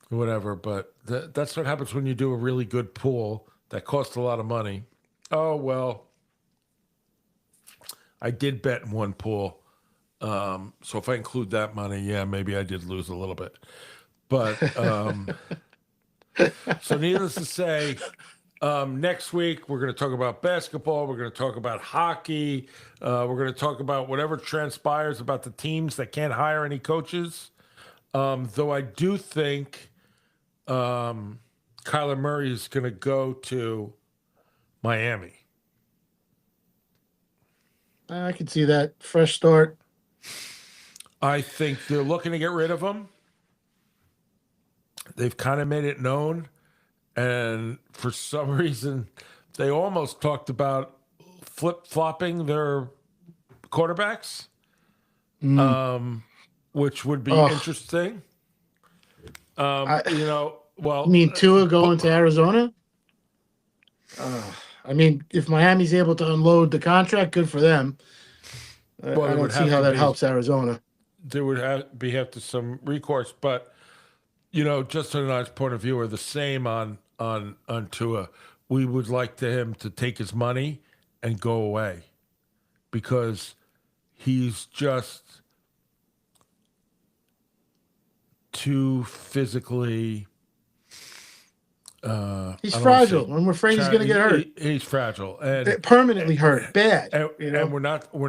Whatever. But that's what happens when you do a really good pool that costs a lot of money. Oh, well, I did bet in one pool. So if I include that money, yeah, maybe I did lose a little bit. But so needless to say, next week we're going to talk about basketball. We're going to talk about hockey. We're going to talk about whatever transpires about the teams that can't hire any coaches. Though I do think Kyler Murray is going to go to Miami. I can see that. Fresh start. I think they're looking to get rid of him. They've kind of made it known. And for some reason, they almost talked about flip-flopping their quarterbacks, which would be interesting. You mean Tua going to Arizona? I mean, if Miami's able to unload the contract, good for them. Well, I there would don't see have how to that be. helps Arizona. There would have to some recourse, but Justin and I's point of view are the same on Tua. We would like to him to take his money and go away because he's just too physically. He's I don't wanna say fragile, and we're afraid he's going to get hurt, He's fragile and permanently hurt, bad. and we're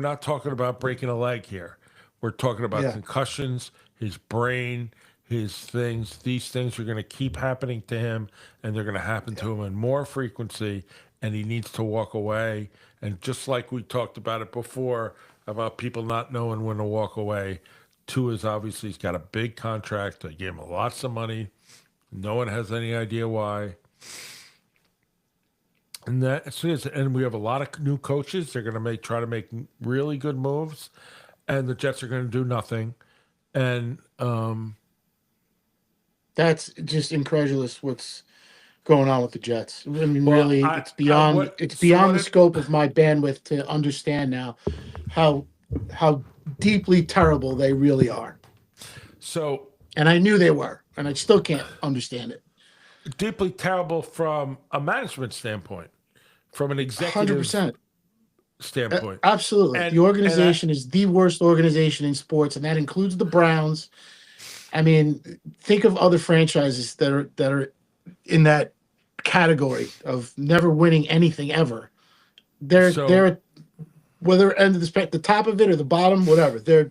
not talking about breaking a leg here. We're talking about Yeah. concussions, his brain, his things. These things are going to keep happening to him, and they're going to happen to him in more frequency. And he needs to walk away. And just like we talked about it before about people not knowing when to walk away, Tua's obviously he's got a big contract. They gave him lots of money. No one has any idea why. And that's it. And we have a lot of new coaches. They're going to try to make really good moves, and the Jets are going to do nothing. And That's just incredulous. What's going on with the Jets? I mean, Well, really, it's beyond the scope of my bandwidth to understand now how deeply terrible they really are. So And I knew they were, and I still can't understand it. deeply terrible from a management standpoint, from an executive 100%. standpoint. Absolutely. And- The organization is the worst organization in sports, and that includes the Browns. I mean, think of other franchises that are in that category of never winning anything ever. They're whether end of the top of it or the bottom, whatever. They're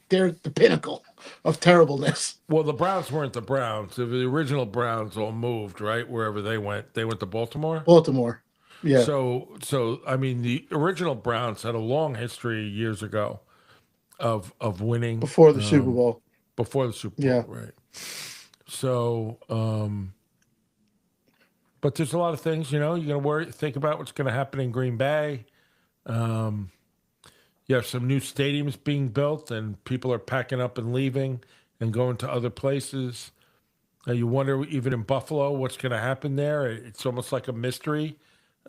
the pinnacle of terribleness. Well, the Browns weren't the Browns. The original Browns all moved, right? Wherever they went to Baltimore. Baltimore. Yeah. So I mean, the original Browns had a long history years ago of winning Before the Super Bowl. Before the Super Bowl, Yeah. right? So, but there's a lot of things, you're going to think about what's going to happen in Green Bay. You have some new stadiums being built, and people are packing up and leaving and going to other places. You wonder, even in Buffalo, what's going to happen there. It's almost like a mystery.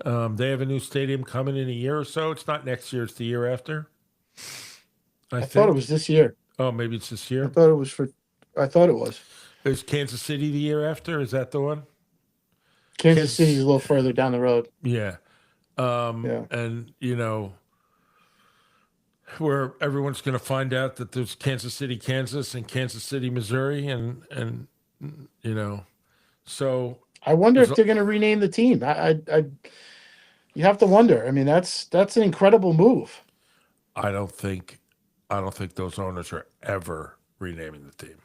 They have a new stadium coming in a year or so. It's not next year; it's the year after. I thought it was this year. Oh, maybe it's this year. I thought it was. Is Kansas City the year after? Is that the one? Kansas City's a little further down the road. Yeah. Yeah. And, where everyone's going to find out that there's Kansas City, Kansas, and Kansas City, Missouri, and so I wonder if they're going to rename the team. You have to wonder. I mean, that's an incredible move. I don't think those owners are ever renaming the team.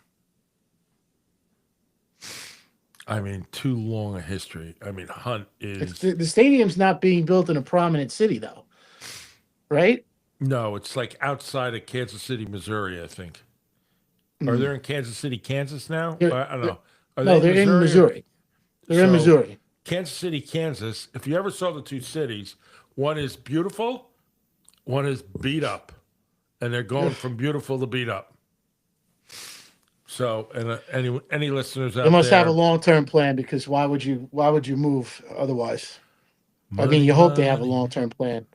I mean, too long a history. I mean, Hunt is The stadium's not being built in a prominent city, though, right? no, it's like outside of Kansas City, Missouri. I think. Are they in Kansas City, Kansas now? I don't know. Are No, they're in Missouri. They're in So- Missouri. Kansas City, Kansas. If you ever saw the two cities, one is beautiful, one is beat up, and they're going from beautiful to beat up. So, and any listeners out They must there, have a long-term plan, because why would you move otherwise? I mean, you hope they have a money, long-term plan.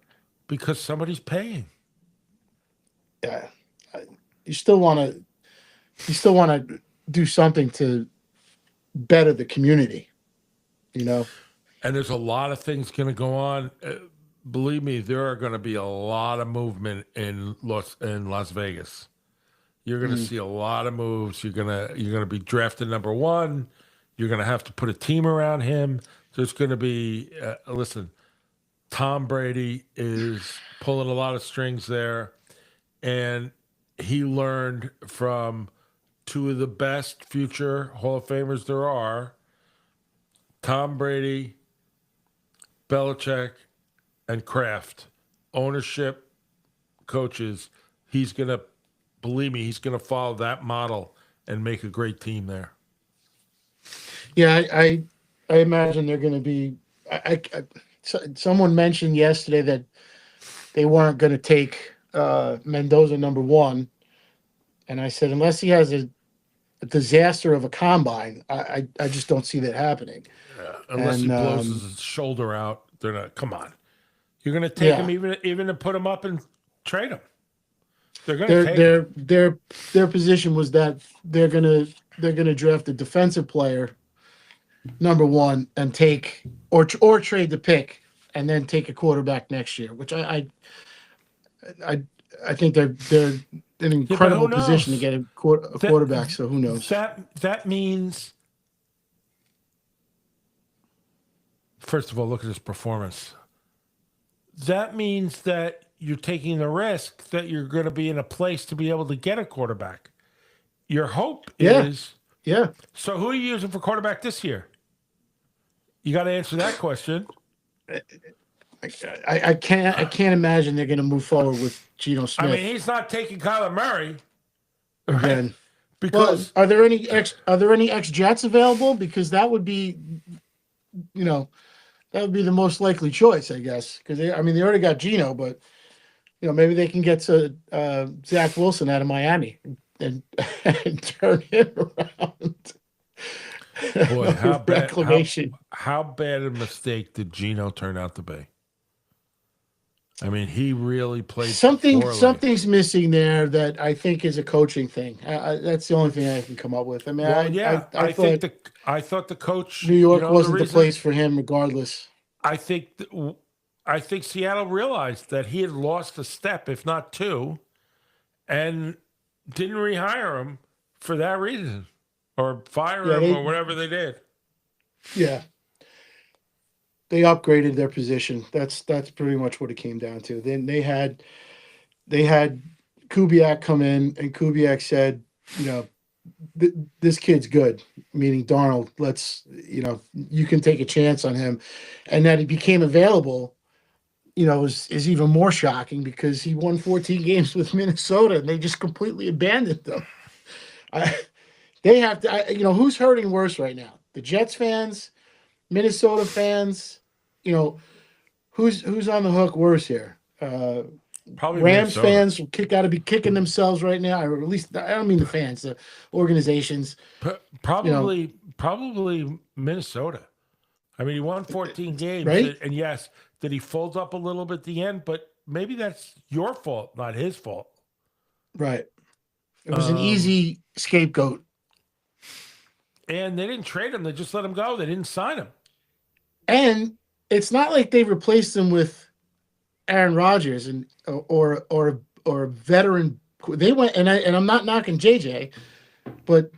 because somebody's paying. Yeah, you still want to do something to better the community, And there's a lot of things going to go on. Believe me, there are going to be a lot of movement in Las Vegas. You're going to see a lot of moves. You're gonna be drafted number one. You're going to have to put a team around him. There's going to be listen. Tom Brady is pulling a lot of strings there, and he learned from two of the best future Hall of Famers there are. Tom Brady, Belichick, and Kraft, ownership, coaches. He's going to, believe me, he's going to follow that model and make a great team there. Yeah, I imagine they're going to be. Someone mentioned yesterday that they weren't going to take Mendoza number one, and I said, unless he has a disaster of a combine, I just don't see that happening. Unless he blows his shoulder out, they're not. Come on, you're going to take him even to put him up and trade him. They're going to take him. Their position was that they're gonna draft a defensive player, number one, and take or trade the pick and then take a quarterback next year, which I think they're in an incredible position to get a quarterback. So who knows? That means, first of all, look at his performance. That means that you're taking the risk that you're going to be in a place to be able to get a quarterback. Your hope is, yeah. So who are you using for quarterback this year? You got to answer that question. I can't imagine they're going to move forward with Geno Smith. I mean, he's not taking Kyler Murray again. Because are there any ex Jets available? Because that would be, that would be the most likely choice, I guess. Because they already got Geno, but maybe they can get to Zach Wilson out of Miami and turn him around. Boy, how bad a mistake did Geno turn out to be? I mean, he really played poorly. Something's missing there that I think is a coaching thing. That's the only thing I can come up with. I mean, I thought the coach, New York wasn't the place for him, regardless. I think Seattle realized that he had lost a step, if not two, and didn't rehire him for that reason, or fire him, or whatever they did. Yeah. They upgraded their position. That's pretty much what it came down to. Then they had Kubiak come in, and Kubiak said, this kid's good, meaning Darnold. You can take a chance on him, and that he became available, is even more shocking because he won 14 games with Minnesota, and they just completely abandoned them. They have to. Who's hurting worse right now? The Jets fans, Minnesota fans. Who's on the hook worse here? Probably Rams Minnesota. fans got to be kicking themselves right now, or at least I don't mean the fans, the organizations. Probably Minnesota. I mean, he won 14 games, right? And yes, did he fold up a little bit at the end? But maybe that's your fault, not his fault. Right. It was an easy scapegoat. And they didn't trade him; they just let him go. They didn't sign him. And it's not like they replaced him with Aaron Rodgers or a veteran. They went and I'm not knocking JJ, but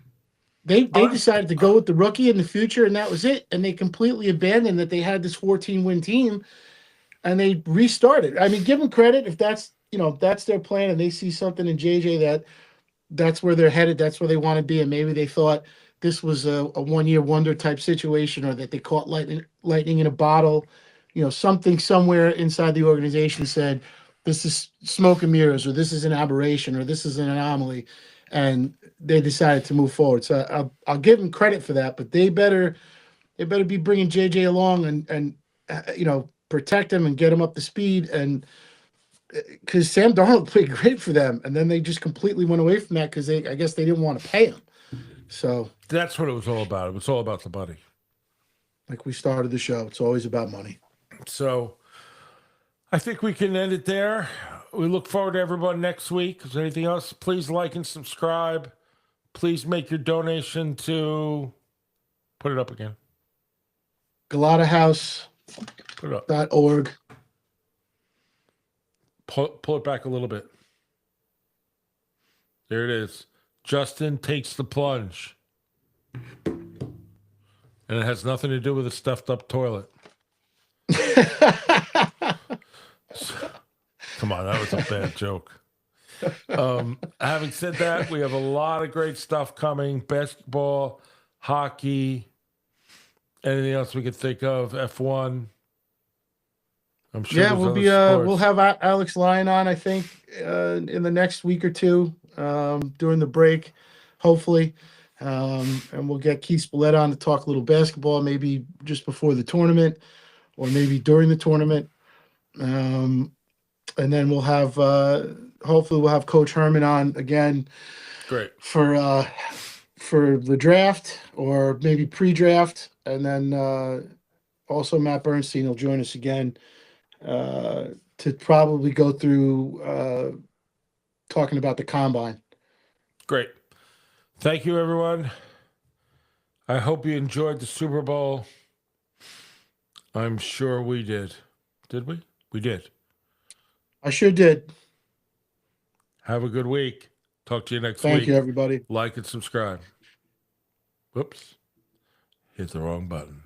they decided to go with the rookie in the future, and that was it. And they completely abandoned that they had this 14-win team, and they restarted. I mean, give them credit if that's their plan, and they see something in JJ that's where they're headed, that's where they want to be, and maybe they thought this was a one-year wonder type situation, or that they caught lightning in a bottle. Something somewhere inside the organization said, this is smoke and mirrors, or this is an aberration, or this is an anomaly, and they decided to move forward. So I'll give them credit for that, but they better be bringing JJ along and protect him and get him up to speed, and because Sam Darnold played great for them, and then they just completely went away from that because I guess they didn't want to pay him. So that's what it was all about. It was all about the money. Like we started the show, it's always about money. So I think we can end it there. We look forward to everyone next week. Is there anything else? Please like and subscribe. Please make your donation to put it up again. GalataHouse.org. Pull it back a little bit. There it is. Justin takes the plunge. And it has nothing to do with a stuffed up toilet. Come on, that was a bad joke. Having said that, we have a lot of great stuff coming. Basketball, hockey, anything else we could think of. F1. I'm sure. Yeah, we'll have Alex Lyon on, I think, in the next week or two, during the break, hopefully. And we'll get Keith Spillett on to talk a little basketball, maybe just before the tournament or maybe during the tournament. And then we'll have, hopefully we'll have Coach Herman on again. Great. For the draft or maybe pre-draft. And then also Matt Bernstein will join us again to probably go through talking about the combine. Great. Thank you, everyone. I hope you enjoyed the Super Bowl. I'm sure we did. Did we? We did. I sure did. Have a good week. Talk to you next Thank week. you, everybody. Like and subscribe. Whoops. Hit the wrong button.